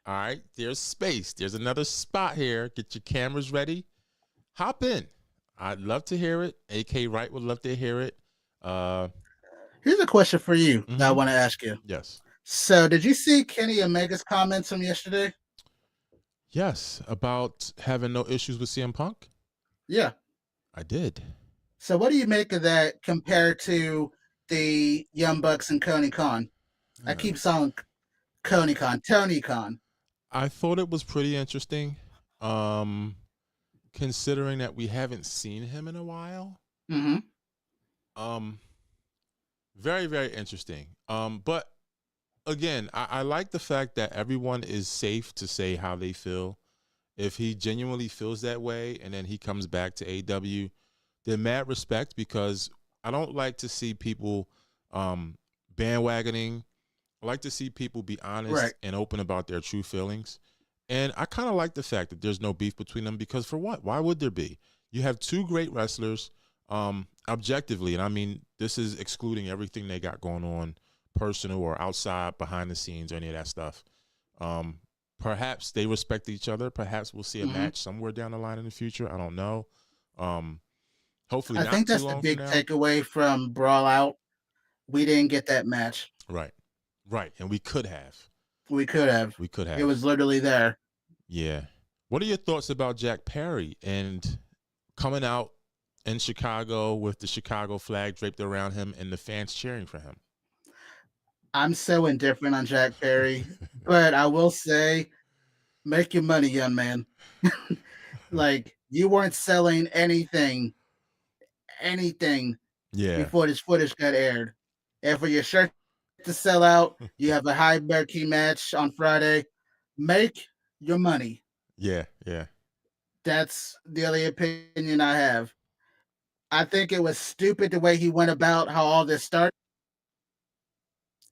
All right, there's space. There's another spot here. Get your cameras ready. Hop in. I'd love to hear it. AK Wright would love to hear it. Here's a question for you that I want to ask you. Yes. So, did you see Kenny Omega's comments from yesterday? Yes, about having no issues with CM Punk? Yeah. I did. So, what do you make of that compared to the Young Bucks and Tony Khan? I keep saying Tony Khan. I thought it was pretty interesting, considering that we haven't seen him in a while. Mm-hmm. Very, very interesting. But again, I like the fact that everyone is safe to say how they feel. If he genuinely feels that way and then he comes back to AEW, then mad respect, because I don't like to see people bandwagoning. I like to see people be honest and open about their true feelings. And I kind of like the fact that there's no beef between them, because for what? Why would there be? You have two great wrestlers, objectively, and I mean, this is excluding everything they got going on, personal or outside, behind the scenes, or any of that stuff. Perhaps they respect each other. Perhaps we'll see a match somewhere down the line in the future. I don't know. Hopefully I not think too that's long the big from now. takeaway from Brawl Out. We didn't get that match. Right. And we could have. We could have. It was literally there. Yeah. What are your thoughts about Jack Perry and coming out in Chicago with the Chicago flag draped around him and the fans cheering for him? I'm so indifferent on Jack Perry, but I will say, make your money, young man. Like, you weren't selling anything before this footage got aired. And for your shirt to sell out, you have a high marquee match on Friday. Make your money. Yeah. That's the only opinion I have. I think it was stupid the way he went about how all this started.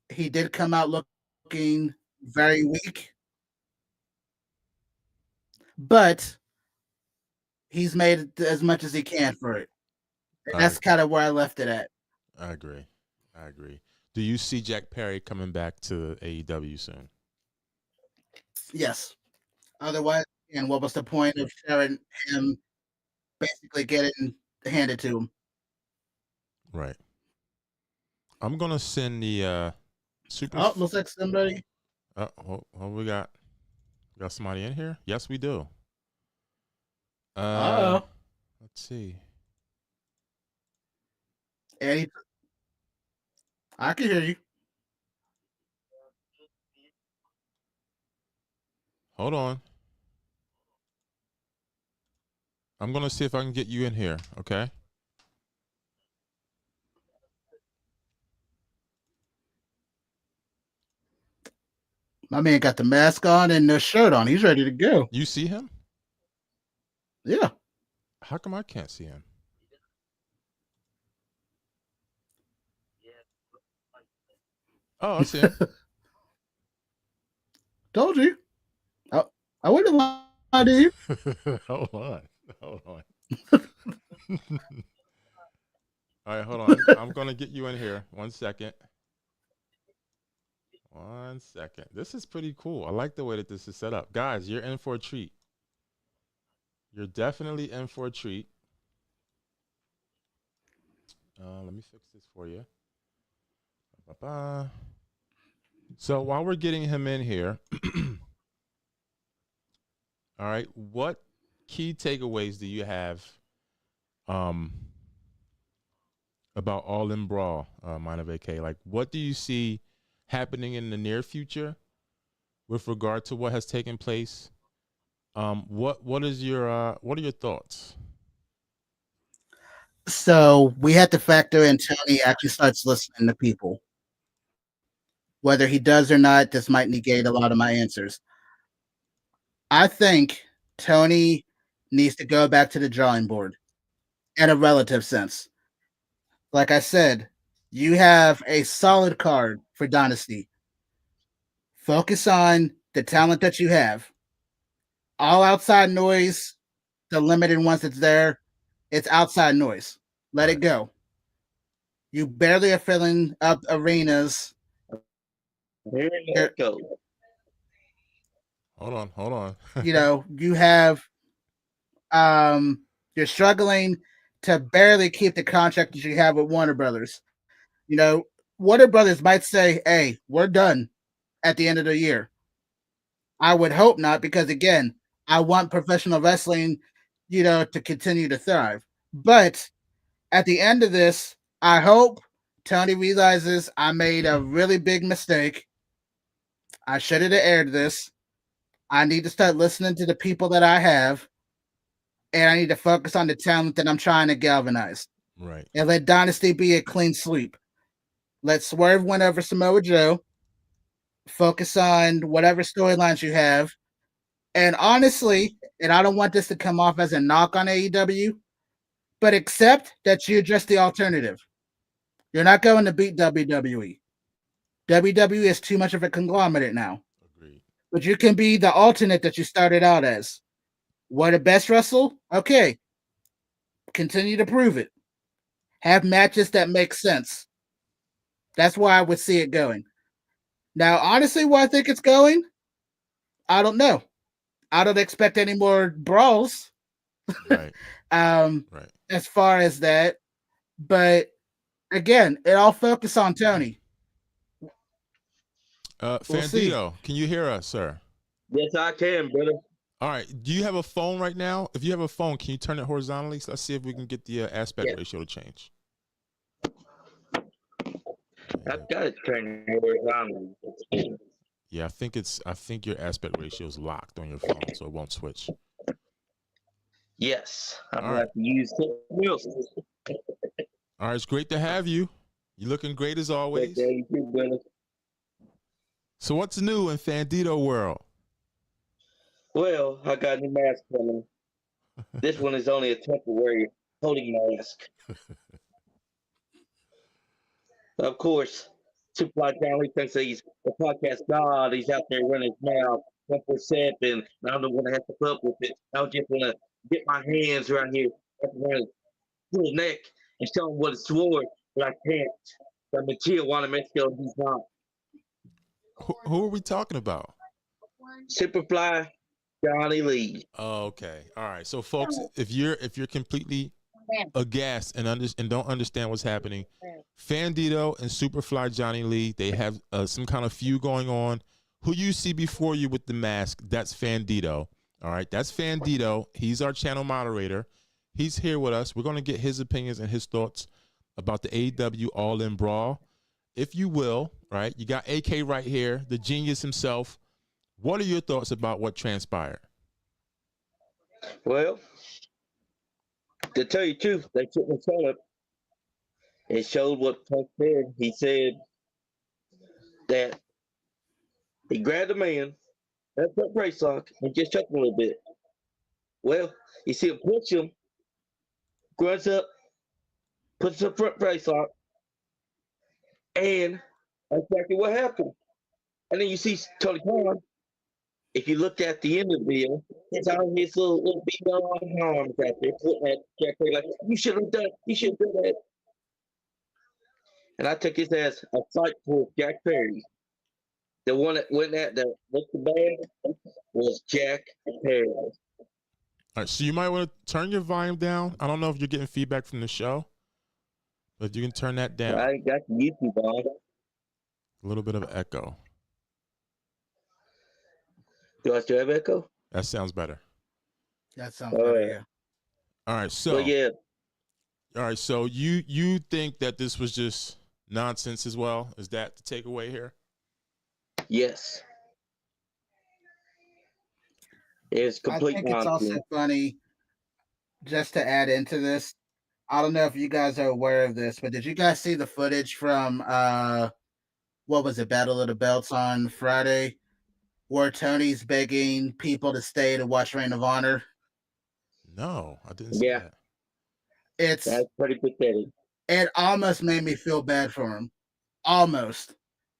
He did come out looking very weak, but he's made as much as he can for it. And that's kind of where I left it at. I agree. Do you see Jack Perry coming back to AEW soon? Yes. Otherwise, and what was the point of sharing him basically getting handed to him? Right. I'm gonna send the super. Oh, looks like somebody. We got somebody in here. Yes, we do. Let's see. Eddie, I can hear you. Hold on. I'm gonna see if I can get you in here. Okay. My man got the mask on and the shirt on. He's ready to go. You see him? Yeah. How come I can't see him? Oh, I see him. Told you. I wouldn't lie to you. Hold on. All right, hold on. I'm gonna get you in here. 1 second. 1 second. This is pretty cool. I like the way that this is set up. Guys, you're in for a treat. You're definitely in for a treat. Let me fix this for you. Ba-ba-ba. So while we're getting him in here, all right, what key takeaways do you have um, about All In Brawl, Mind of AK? Like, what do you see happening in the near future with regard to what has taken place? What are your thoughts? So we have to factor in Tony actually starts listening to people. Whether he does or not, this might negate a lot of my answers. I think Tony needs to go back to the drawing board in a relative sense. Like I said, you have a solid card for Dynasty. Focus on the talent that you have. All outside noise, the limited ones that's there, it's outside noise. Let it go. You barely are filling up arenas. Here it goes. Hold on. You have you're struggling to barely keep the contract that you have with Warner Brothers. Warner Brothers might say, "Hey, we're done at the end of the year." I would hope not, because again, I want professional wrestling, to continue to thrive. But at the end of this, I hope Tony realizes I made a really big mistake. I should have aired this. I need to start listening to the people that I have, and I need to focus on the talent that I'm trying to galvanize. Right. And let Dynasty be a clean sweep. Let Swerve win over Samoa Joe. Focus on whatever storylines you have. And honestly, and I don't want this to come off as a knock on AEW, but accept that you're just the alternative. You're not going to beat WWE. WWE is too much of a conglomerate now. Agreed. But you can be the alternate that you started out as. What, the best wrestle? Okay. Continue to prove it. Have matches that make sense. That's where I would see it going. Now, honestly, where I think it's going, I don't know. I don't expect any more brawls. Right. Right. As far as that. But again, it all focuses on Tony. Fandito, can you hear us, sir? Yes, I can, brother. All right. Do you have a phone right now? If you have a phone, can you turn it horizontally? So let's see if we can get the aspect ratio to change. I've got it turned horizontally. Yeah, I think your aspect ratio is locked on your phone, so it won't switch. Yes, I'm going to have to use something else. All right, it's great to have you. You're looking great as always. Thank you, brother. So what's new in Fandito world? Well, I got a new mask coming. This one is only a temporary holding mask. Of course, Superfly John Lee thinks he's a podcast god. He's out there running his mouth 147. I don't want to have to put up with it. I just want to get my hands right here around his neck and show him what it's for, but I can't. I'm in Tijuana, Mexico, he's not. Who are we talking about? Superfly Johnny Lee. Oh, okay. All right. So, folks, if you're completely aghast and don't understand what's happening, Fandito and Superfly Johnny Lee, they have some kind of feud going on. Who you see before you with the mask, that's Fandito. All right. That's Fandito. He's our channel moderator. He's here with us. We're going to get his opinions and his thoughts about the AEW All In Brawl. If you will, right? You got AK right here, the genius himself. What are your thoughts about what transpired? Well, to tell you the truth, they took my phone up. It showed what Punk said. He said that he grabbed a man, that's that brace lock, and just chucked him a little bit. Well, you see him punch him, grunts up, puts the front brace lock, and that's exactly what happened. And then you see Tony Khan. If you look at the end of the video, it's all his little beat on arms out there, putting at Jack Perry like, you should have done that. And I took his ass a fight for Jack Perry. The one that went at the band was Jack Perry. All right, so you might want to turn your volume down. I don't know if you're getting feedback from the show, but you can turn that down. I ain't got the YouTube on. A little bit of echo. Do I still have echo? That sounds better. That sounds better, yeah. All right, so But yeah, all right, so you think that this was just nonsense as well? Is that the takeaway here? yes. It's I complete think it's nonsense. also funny, just to add into this. I don't know if you guys are aware of this, but did you guys see the footage from what was it, Battle of the Belts on Friday, where Tony's begging people to stay to watch Reign of Honor? No, I didn't see Yeah. that. That's pretty pathetic. It almost made me feel bad for him. Almost.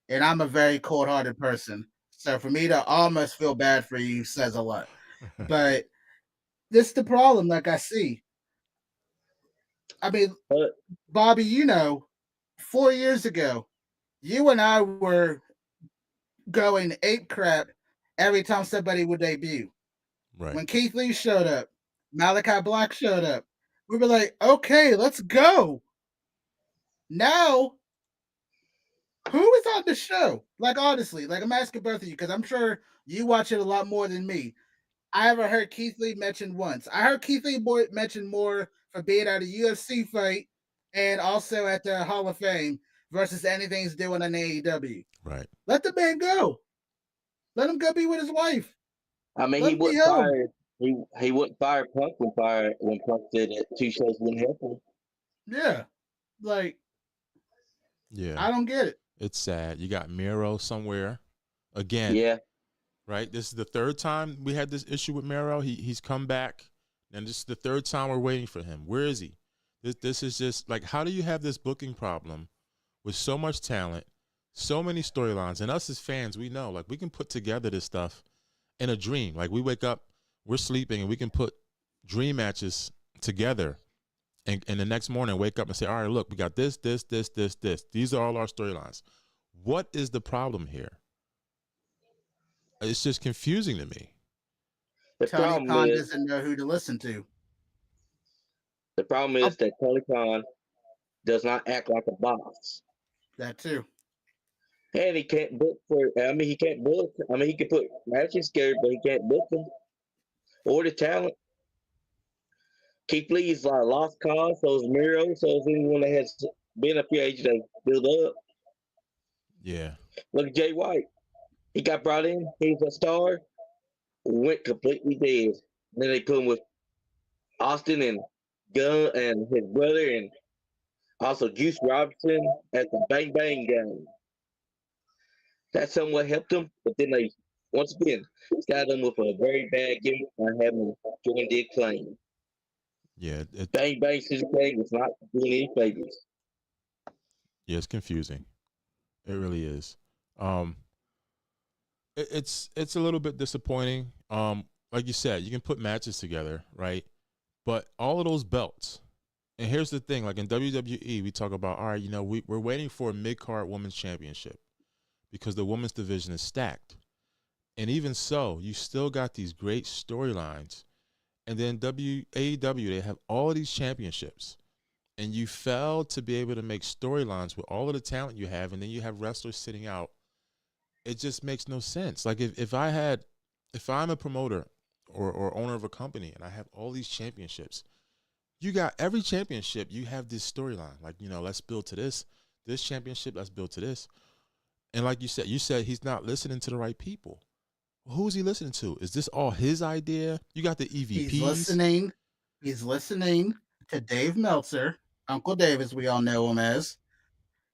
And I'm a very cold-hearted person. So for me to almost feel bad for you says a lot. But this is the problem, like I see. I mean, But Bobby, 4 years ago, you and I were going ape crap every time somebody would debut. Right. When Keith Lee showed up, Malachi Black showed up, we were like, okay, let's go. Now, who is on the show? Like, honestly, like, I'm asking both of you because I'm sure you watch it a lot more than me. I haven't heard Keith Lee mentioned once. I heard Keith Lee mentioned more for being at a UFC fight and also at the Hall of Fame versus anything he's doing on AEW. Right. Let the man go. Let him go be with his wife. I mean, Let he him be wouldn't home. fire. He wouldn't fire Punk when Punk said that 2 shows wouldn't help him. Yeah. Like, Yeah. I don't get it. It's sad. You got Miro somewhere again. Yeah. Right. This is the third time we had this issue with Miro. He's come back, and this is the third time we're waiting for him. Where is he? This is just like, how do you have this booking problem with so much talent, so many storylines, and us as fans, we know like we can put together this stuff in a dream. Like we wake up, we're sleeping, and we can put dream matches together. And the next morning, wake up and say, all right, look, we got this. These are all our storylines. What is the problem here? It's just confusing to me. Tony Khan doesn't know who to listen to. The problem is that Tony Khan does not act like a boss. That too. And he can't book he can't book. I mean, he can put matches together, but he can't book them or the talent. Keith Lee is like lost cause, so is Miro, so is anyone that has been a free agent that build up. Yeah. Look at Jay White. He got brought in, he was a star, went completely dead. Then they put him with Austin and Gunn and his brother and also Juice Robinson at the Bang Bang game. That somewhat helped him, but then they once again got him with a very bad gimmick and had him join the Acclaim. Yeah. Bang Bang Game is not doing any favors. Yeah, it's confusing. It really is. It's a little bit disappointing. Like you said, you can put matches together, right? But all of those belts, and here's the thing, like in WWE, we talk about, all right, we're waiting for a mid-card women's championship because the women's division is stacked. And even so, you still got these great storylines. And then AEW, they have all of these championships. And you fail to be able to make storylines with all of the talent you have, and then you have wrestlers sitting out. It just makes no sense. Like if I'm a promoter or owner of a company and I have all these championships, you got every championship, you have this storyline. Like, let's build to this championship, let's build to this. And like you said he's not listening to the right people. Who's he listening to? Is this all his idea? You got the EVPs. He's listening to Dave Meltzer, Uncle Dave, as we all know him as.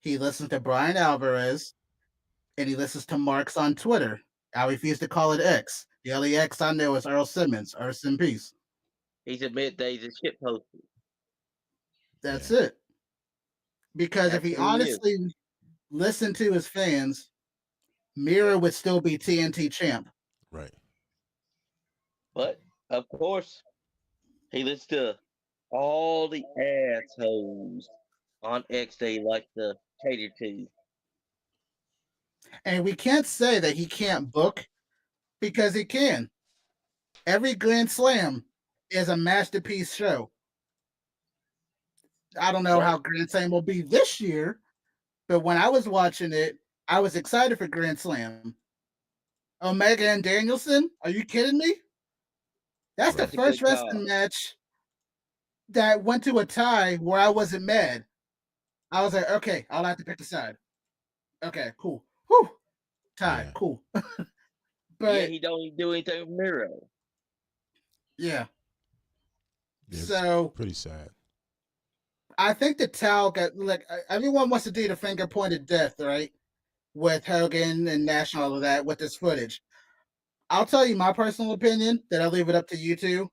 He listens to Brian Alvarez, and he listens to Marks on Twitter. I refuse to call it X. The only X I know is Earl Simmons. Rest in peace. He's admitted that he's a shit poster. That's it. Because if he honestly listened to his fans, Miro would still be TNT champ. Right. But, of course, he listens to all the assholes on X they like to cater to. And we can't say that he can't book because he can. Every Grand Slam, is a masterpiece show. I don't know Right. how Grand Slam will be this year, but when I was watching it, I was excited for Grand Slam. Omega and Danielson? Are you kidding me? That's the Right. That's a good first wrestling call. match that went to a tie where I wasn't mad. I was like, okay, I'll have to pick a side. Okay, cool. Whew. Tie, Yeah. cool. Yeah, But he don't even do anything with Miro. yeah, Yeah, it's so pretty sad. I think the towel got like everyone wants to do the finger pointed death, right? With Hogan and Nash and all of that with this footage. I'll tell you my personal opinion, then I'll leave it up to you two.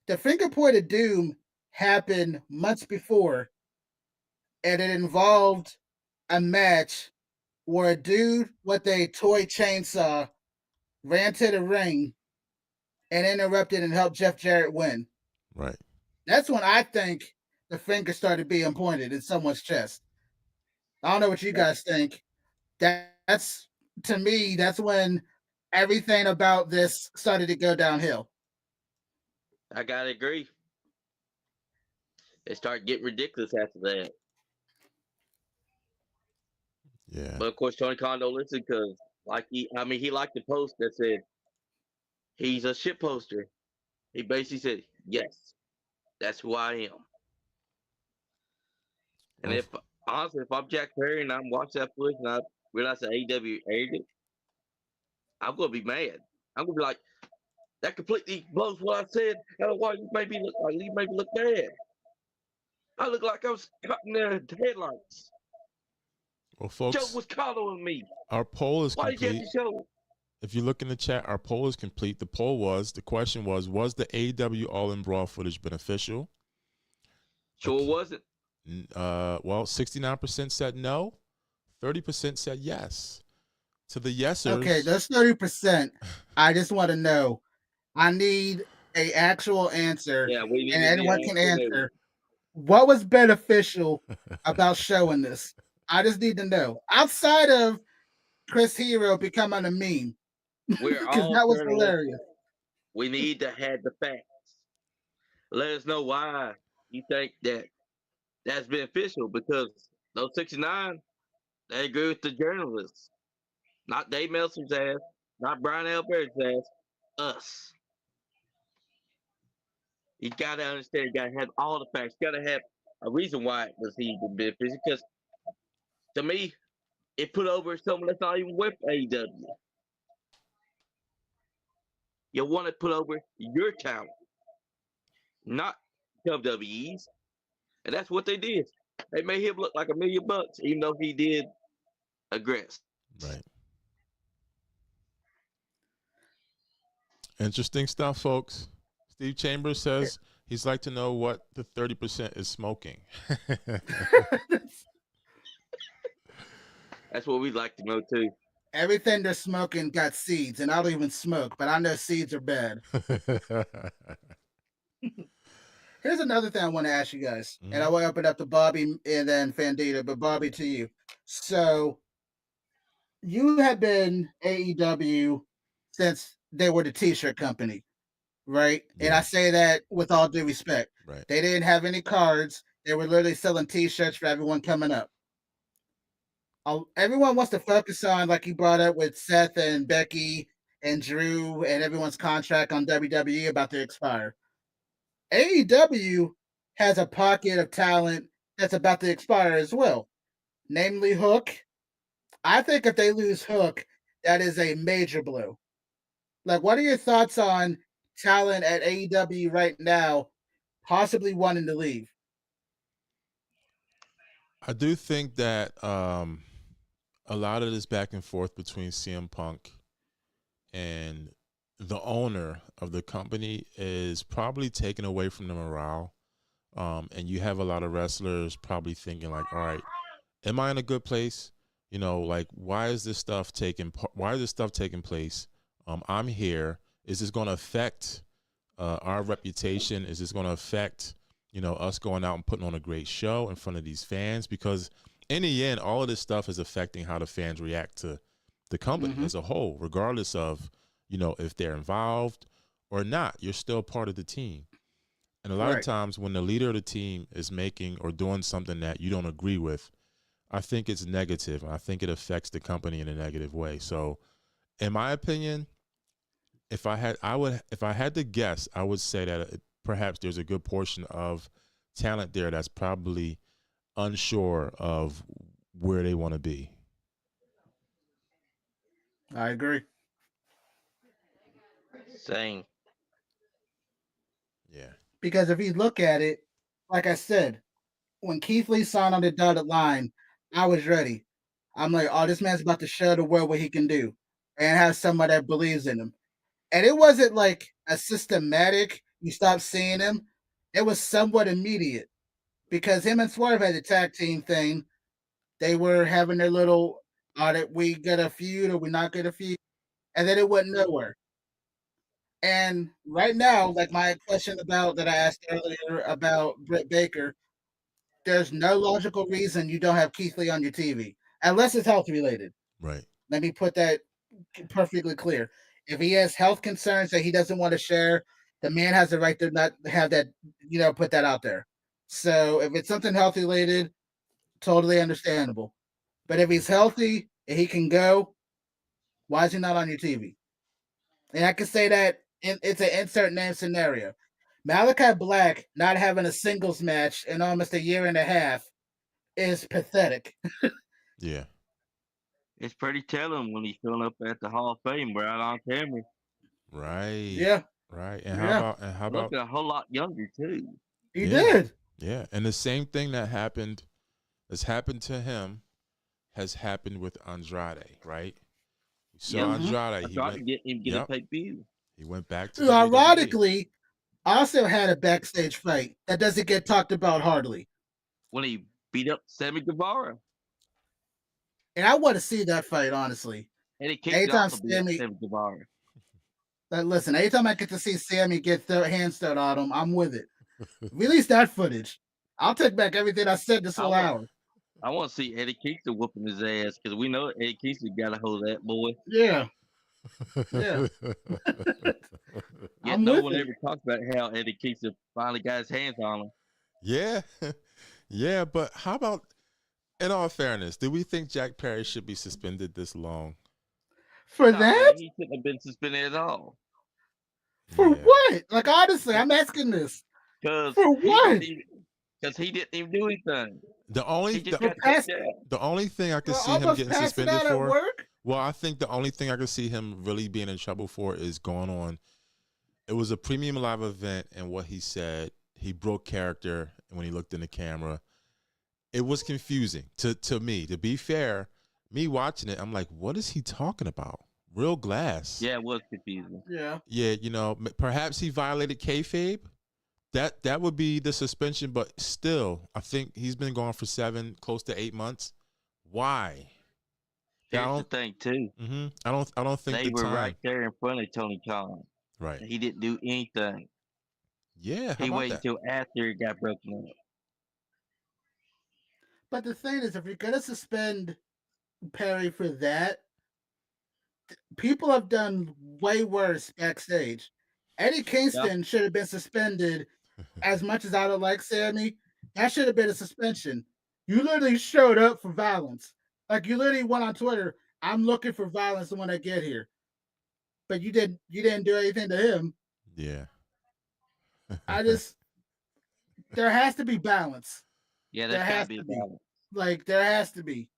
The finger pointed doom happened months before, and it involved a match where a dude with a toy chainsaw ran to the ring and interrupted and helped Jeff Jarrett win. Right. That's when I think the finger started being pointed in someone's chest. I don't know what you guys think. That's to me, that's when everything about this started to go downhill. I gotta agree. It started getting ridiculous after that. Yeah. But of course, Tony Khan don't listen because, he liked the post that said he's a shit poster. He basically said, "Yes, that's who I am." And Well, if honestly, if I'm Jack Perry and I'm watching that footage and I realize that AEW aired it, I'm gonna be mad. I'm gonna be like, that completely blows what I said. Why you made me look bad. I look like I was caught in the headlights. well, Joe folks, was coddling me. our poll is Why did you have complete. to show? If you look in the chat, our poll is complete. The question was the AEW All In Brawl footage beneficial? Sure wasn't. Well, 69% said no, 30% said yes. To the yesers, Okay, those 30%, I just want to know. I need a actual answer, Yeah, we and needed the anyone can afternoon. answer. What was beneficial about showing this? I just need to know. Outside of Chris Hero becoming a meme, We're because all that was journalists. hilarious. We need to have the facts. Let us know why you think that that's beneficial because those 69, they agree with the journalists. Not Dave Melson's ass, not Brian Albert's ass, us. You gotta understand, you gotta have all the facts. You gotta have a reason why it was even beneficial. Because to me, it put over someone that's not even with AEW. You want to put over your talent, not WWE's. And that's what they did. They made him look like $1 million, even though he did aggress. right. Interesting stuff, folks. Steve Chambers says he's like to know what the 30% is smoking. That's what we'd like to know too. Everything they're smoking got seeds, and I don't even smoke, but I know seeds are bad. Here's another thing I want to ask you guys, and I will open up to Bobby and then Fandita, but Bobby, to you. So you have been AEW since they were the T-shirt company, right? Yeah. And I say that with all due respect. Right. They didn't have any cards. They were literally selling T-shirts for everyone coming up. Everyone wants to focus on, like you brought up with Seth and Becky and Drew and everyone's contract on WWE about to expire. AEW has a pocket of talent that's about to expire as well, namely Hook. I think if they lose Hook, that is a major blow. Like, what are your thoughts on talent at AEW right now, possibly wanting to leave? I do think that a lot of this back and forth between CM Punk and the owner of the company is probably taken away from the morale. And you have a lot of wrestlers probably thinking like, all right, am I in a good place? You know, like, why is this stuff taking place? I'm here. Is this going to affect our reputation? Is this going to affect, us going out and putting on a great show in front of these fans? Because in the end, all of this stuff is affecting how the fans react to the company as a whole, regardless of, if they're involved or not, you're still part of the team. And a lot of times when the leader of the team is making or doing something that you don't agree with, I think it's negative. I think it affects the company in a negative way. So in my opinion, if I had to guess, I would say that perhaps there's a good portion of talent there that's probably unsure of where they want to be. I agree. Same. Yeah. Because if you look at it, like I said, when Keith Lee signed on the dotted line, I was ready. I'm like, oh, this man's about to show the world what he can do and have somebody that believes in him. And it wasn't like a systematic, you stop seeing him. It was somewhat immediate because him and Swerve had the tag team thing. They were having their little, that we get a feud or we not get a feud. And then it went nowhere. And right now, like my question about that I asked earlier about Britt Baker, there's no logical reason you don't have Keith Lee on your TV unless it's health related. Right. Let me put that perfectly clear. If he has health concerns that he doesn't want to share, the man has the right to not have that, put that out there. So if it's something health related, totally understandable. But if he's healthy and he can go, why is he not on your TV? And I can say that it's an insert name scenario. Malachi Black not having a singles match in almost a year and a half is pathetic. Yeah. It's pretty telling when he's showing up at the Hall of Fame right on camera. Right. Yeah. Right. And Yeah. how about looking a whole lot younger too. He Yeah. did. Yeah. And the same thing that's happened to him has happened with Andrade, right? We saw Yeah. Andrade. I He tried went, to get him get Yep. a pay-per-view. he went back to WWE. Ironically, also had a backstage fight that doesn't get talked about hardly. When he beat up Sammy Guevara. And I want to see that fight, honestly. And he kicked Anytime also beat up Sammy, Sammy Guevara. listen, anytime I get to see Sammy get their hands thrown on him, I'm with it. Release that footage. I'll take back everything I said this whole hour. I want to see Eddie Kingston whooping his ass because we know Eddie Kingston got a hold of that boy. Yeah. Yeah. Yet no one ever talks about how Eddie Kingston finally got his hands on him. Yeah. Yeah, but how about, in all fairness, do we think Jack Perry should be suspended this long? For that? He shouldn't have been suspended at all. For what? Like, honestly, I'm asking this. For what? Because he didn't even do anything. The only thing I could see him getting suspended for. Well, I think the only thing I could see him really being in trouble for is going on. It was a premium live event, and what he said, he broke character when he looked in the camera. It was confusing to me. To be fair, me watching it, I'm like, what is he talking about? Real glass. Yeah, it was confusing. Yeah. Yeah, perhaps he violated kayfabe. That would be the suspension, but still, I think he's been gone for close to 8 months. Why? Here's the thing too. Mm-hmm. I don't think they were right there in front of Tony Khan. Right. He didn't do anything. Yeah. He waited until after it got broken up. But the thing is, if you're gonna suspend Perry for that, people have done way worse backstage. Eddie Kingston should have been suspended. As much as I don't like Sammy, that should have been a suspension. You literally showed up for violence. Like, you literally went on Twitter, I'm looking for violence when I get here. But you didn't do anything to him. Yeah. There has to be balance. Yeah, there has to be balance. Like, there has to be.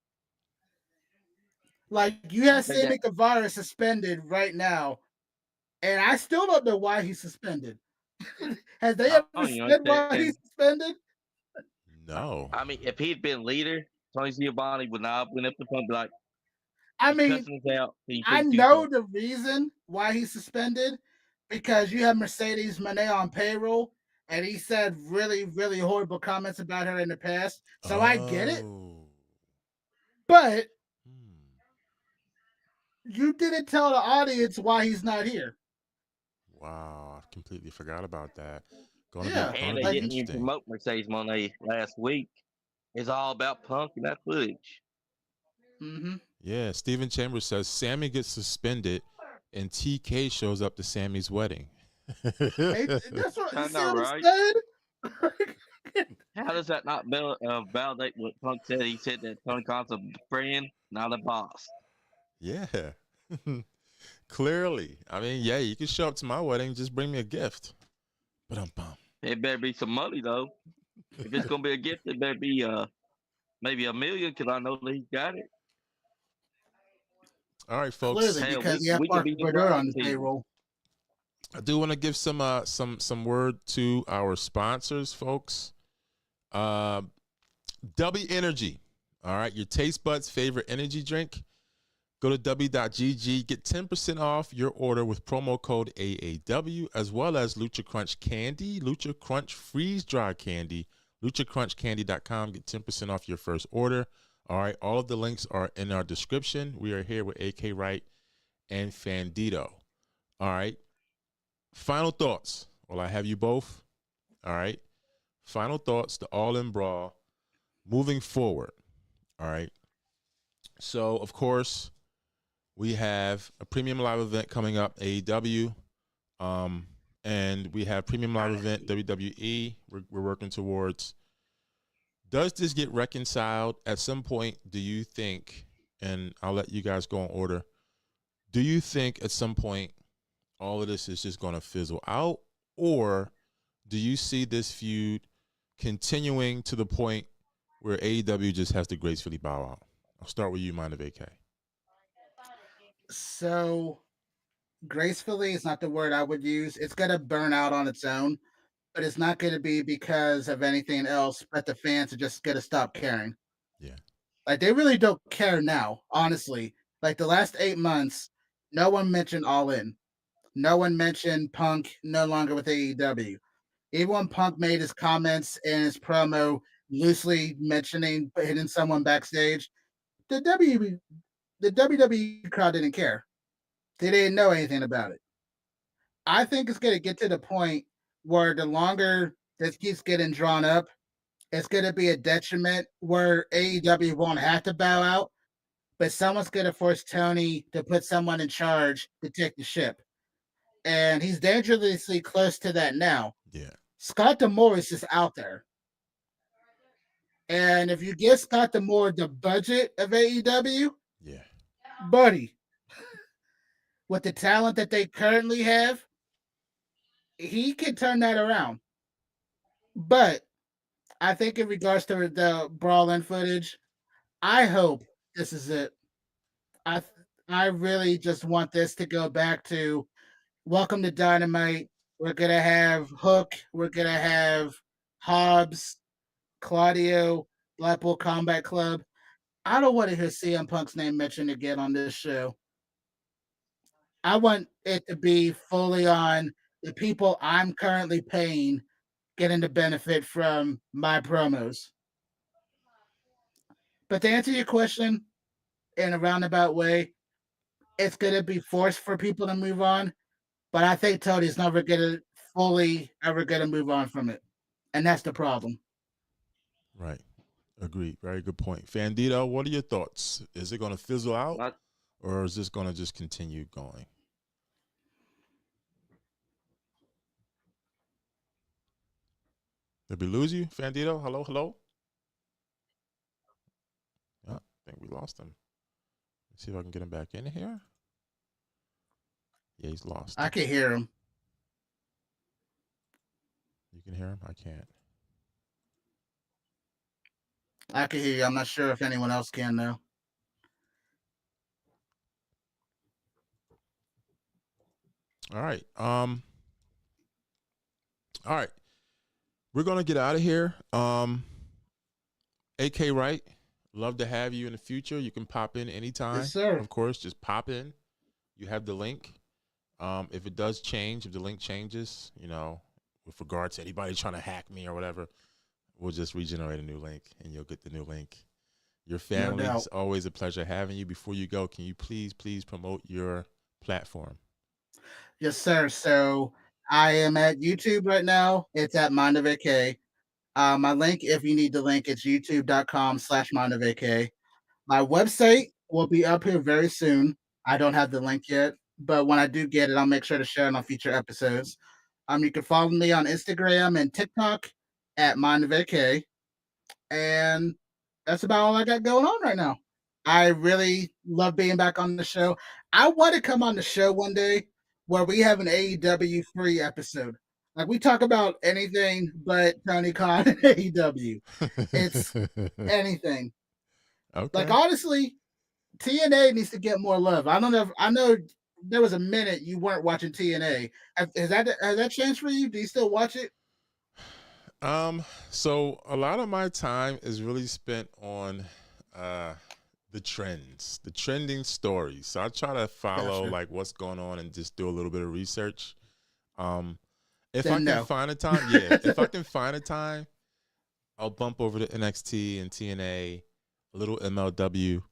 Like, you have Sammy Guevara suspended right now, and I still don't know why he's suspended. Has they ever said why he's suspended? No. I mean, if he'd been leader, Tony Giovanni would not have went up the front and be like, I mean, I know the reason why he's suspended, because you have Mercedes Moné on payroll, and he said really, really horrible comments about her in the past. So I get it. But you didn't tell the audience why he's not here. Wow, I completely forgot about that. And they didn't even promote Mercedes Moné last week. It's all about Punk and that footage. Mm-hmm. Yeah, Steven Chambers says Sammy gets suspended and TK shows up to Sammy's wedding. Hey, that's what I you see know, what I'm right? saying? How does that not validate what Punk said? He said that Tony Khan's a friend, not a boss. Yeah. Clearly. I mean, yeah, you can show up to my wedding, just bring me a gift. But I'm bummed. It better be some money though. If it's gonna be a gift, it better be maybe $1 million, because I know that he's got it. All right, Clearly, folks. Hell, because we you have we could Parker be the Brodeur on bride the people. payroll. I do want to give some word to our sponsors, folks. W Energy. All right, your taste buds' favorite energy drink. Go to w.gg, get 10% off your order with promo code AAW, as well as Lucha Crunch Candy, Lucha Crunch Freeze Dry Candy, luchacrunchcandy.com. Get 10% off your first order. All right, all of the links are in our description. We are here with AK Wright and Fandito. All right, final thoughts. Well, I have you both. All right, final thoughts, the All In Brawl, moving forward. All right, so of course, we have a premium live event coming up, AEW, and we have premium live event WWE. We're working towards. Does this get reconciled at some point? Do you think? And I'll let you guys go in order. Do you think at some point all of this is just going to fizzle out, or do you see this feud continuing to the point where AEW just has to gracefully bow out? I'll start with you, Mind of AK. So gracefully is not the word I would use. It's gonna burn out on its own, but it's not gonna be because of anything else. But the fans are just gonna stop caring. Yeah. Like they really don't care now, honestly. Like the last 8 months, no one mentioned All In. No one mentioned Punk no longer with AEW. Even when Punk made his comments in his promo, loosely mentioning hitting someone backstage, the WWE crowd didn't care. They didn't know anything about it. I think it's going to get to the point where the longer this keeps getting drawn up, it's going to be a detriment where AEW won't have to bow out, but someone's going to force Tony to put someone in charge to take the ship. And he's dangerously close to that now. Yeah. Scott D'Amore is just out there. And if you give Scott D'Amore the budget of AEW, Yeah. buddy, with the talent that they currently have, he can turn that around. But I think in regards to the brawl-in footage, I hope this is it. I I really just want this to go back to Welcome to Dynamite. We're gonna have Hook. We're gonna have Hobbs, Claudio, Blackpool Combat Club. I don't want to hear CM Punk's name mentioned again on this show. I want it to be fully on the people I'm currently paying getting the benefit from my promos. But to answer your question in a roundabout way, it's going to be forced for people to move on. But I think Tony's never going to fully ever going to move on from it. And that's the problem. Right. Agreed. Very good point. Fandito, what are your thoughts? Is it going to fizzle out, Not, or is this going to just continue going? Did we lose you, Fandito? Hello, hello? Yeah, I think we lost him. Let's see if I can get him back in here. Yeah, he's lost. I can hear him. You can hear him? I can't. I can hear you. I'm not sure if anyone else can, though. All right. All right. We're gonna get out of here. AK Wright, love to have you in the future. You can pop in anytime. Yes, sir. Of course, just pop in. You have the link. If it does change, if the link changes, with regard to anybody trying to hack me or whatever, we'll just regenerate a new link and you'll get the new link. Your family is always a pleasure having you. Before you go, can you please promote your platform? Yes, sir. So I am at YouTube right now. It's at Mind of AK. My link, if you need the link, it's youtube.com/Mind of AK. My website will be up here very soon. I don't have the link yet, but when I do get it, I'll make sure to share it on future episodes. You can follow me on Instagram and TikTok at MindVK. And that's about all I got going on right now. I really love being back on the show. I want to come on the show one day where we have an AEW free episode. Like we talk about anything but Tony Khan and AEW. It's anything. Okay. Like honestly, TNA needs to get more love. I don't know. I know there was a minute you weren't watching TNA. Has that changed for you? Do you still watch it? So a lot of my time is really spent on the trends, the trending stories. So I try to follow like what's going on and just do a little bit of research. If I can find a time, if I can find a time, I'll bump over to NXT and TNA, a little MLW.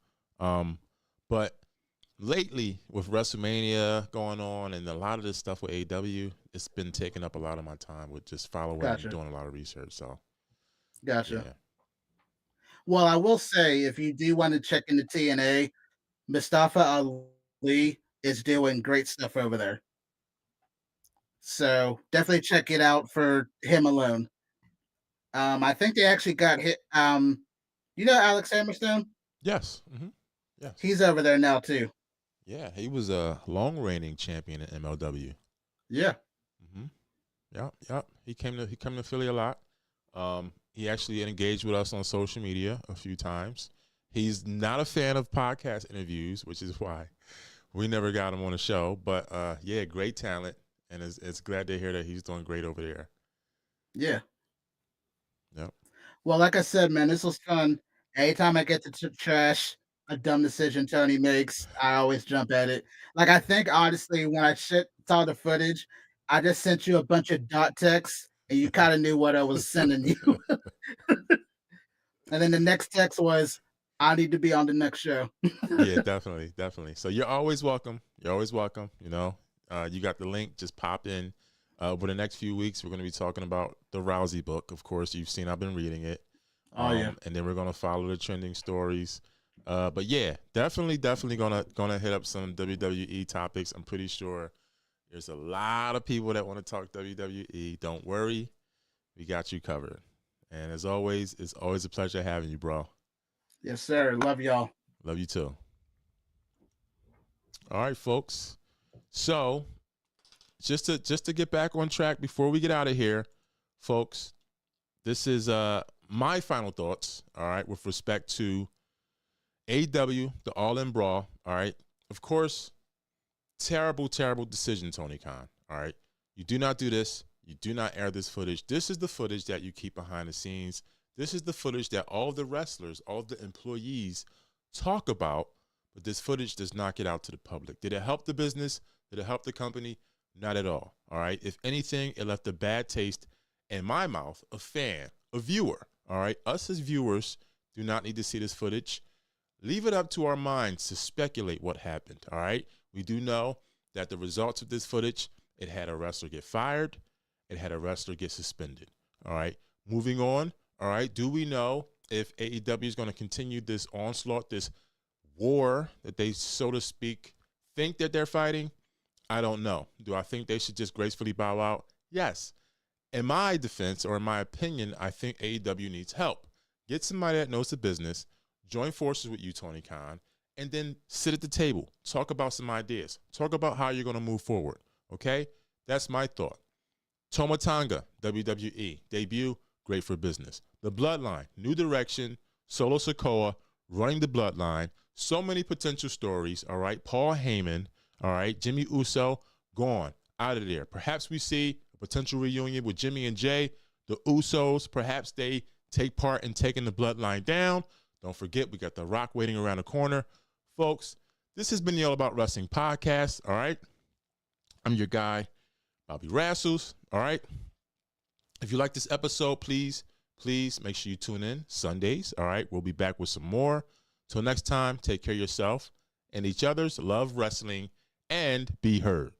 But lately with WrestleMania going on and a lot of this stuff with AEW, it's been taking up a lot of my time with just following and doing a lot of research. So, gotcha. Yeah. Well, I will say if you do want to check into TNA, Mustafa Ali is doing great stuff over there. So definitely check it out for him alone. I think they actually got hit. You know Alex Hammerstone? Yes. Yes. He's over there now too. Yeah, he was a long reigning champion in MLW. Yeah. Yep. He came to Philly a lot. He actually engaged with us on social media a few times. He's not a fan of podcast interviews, which is why we never got him on the show. But yeah, great talent, and it's glad to hear that he's doing great over there. Yeah. Yep. Well, like I said, man, this was fun. Anytime I get to trash a dumb decision Tony makes, I always jump at it. Like I think honestly, when I saw the footage, I just sent you a bunch of dot texts, and you kind of knew what I was sending you. And then the next text was, "I need to be on the next show." Yeah, definitely. So you're always welcome. You know, you got the link. Just pop in. Over the next few weeks, we're going to be talking about the Rousey book. Of course, you've seen I've been reading it. Oh yeah. And then we're going to follow the trending stories. But yeah, definitely gonna hit up some WWE topics. I'm pretty sure there's a lot of people that want to talk WWE. Don't worry, we got you covered. And as always, it's always a pleasure having you, bro. Yes, sir. Love y'all. Love you too. All right, folks. So just to get back on track before we get out of here, folks, this is my final thoughts, all right, with respect to AEW, the All In Brawl, all right. Of course, terrible decision, Tony Khan, all right. You do not do this. You do not air this footage. This is the footage that you keep behind the scenes. This is the footage that all the wrestlers, all the employees talk about, but this footage does not get out to the public. Did it help the business? Did it help the company? Not at all, all right? If anything, it left a bad taste in my mouth, a fan, a viewer, all right? Us as viewers do not need to see this footage. Leave it up to our minds to speculate what happened, all right? We do know that the results of this footage, it had a wrestler get fired, it had a wrestler get suspended, all right? Moving on, all right, do we know if AEW is going to continue this onslaught, this war that they, so to speak, think that they're fighting? I don't know. Do I think they should just gracefully bow out? Yes. In my defense, or in my opinion, I think AEW needs help. Get somebody that knows the business, join forces with you, Tony Khan, and then sit at the table. Talk about some ideas. Talk about how you're going to move forward, okay? That's my thought. Tama Tonga, WWE, debut, great for business. The Bloodline, new direction, Solo Sikoa, running the Bloodline. So many potential stories, all right? Paul Heyman, all right? Jimmy Uso, gone, out of there. Perhaps we see a potential reunion with Jimmy and Jay. The Usos, perhaps they take part in taking the Bloodline down. Don't forget, we got The Rock waiting around the corner. Folks, this has been the All About Wrestling podcast, all right? I'm your guy, Bobby Rassles, all right? If you like this episode, please make sure you tune in Sundays, all right? We'll be back with some more. Till next time, take care of yourself and each other's. Love wrestling and be heard.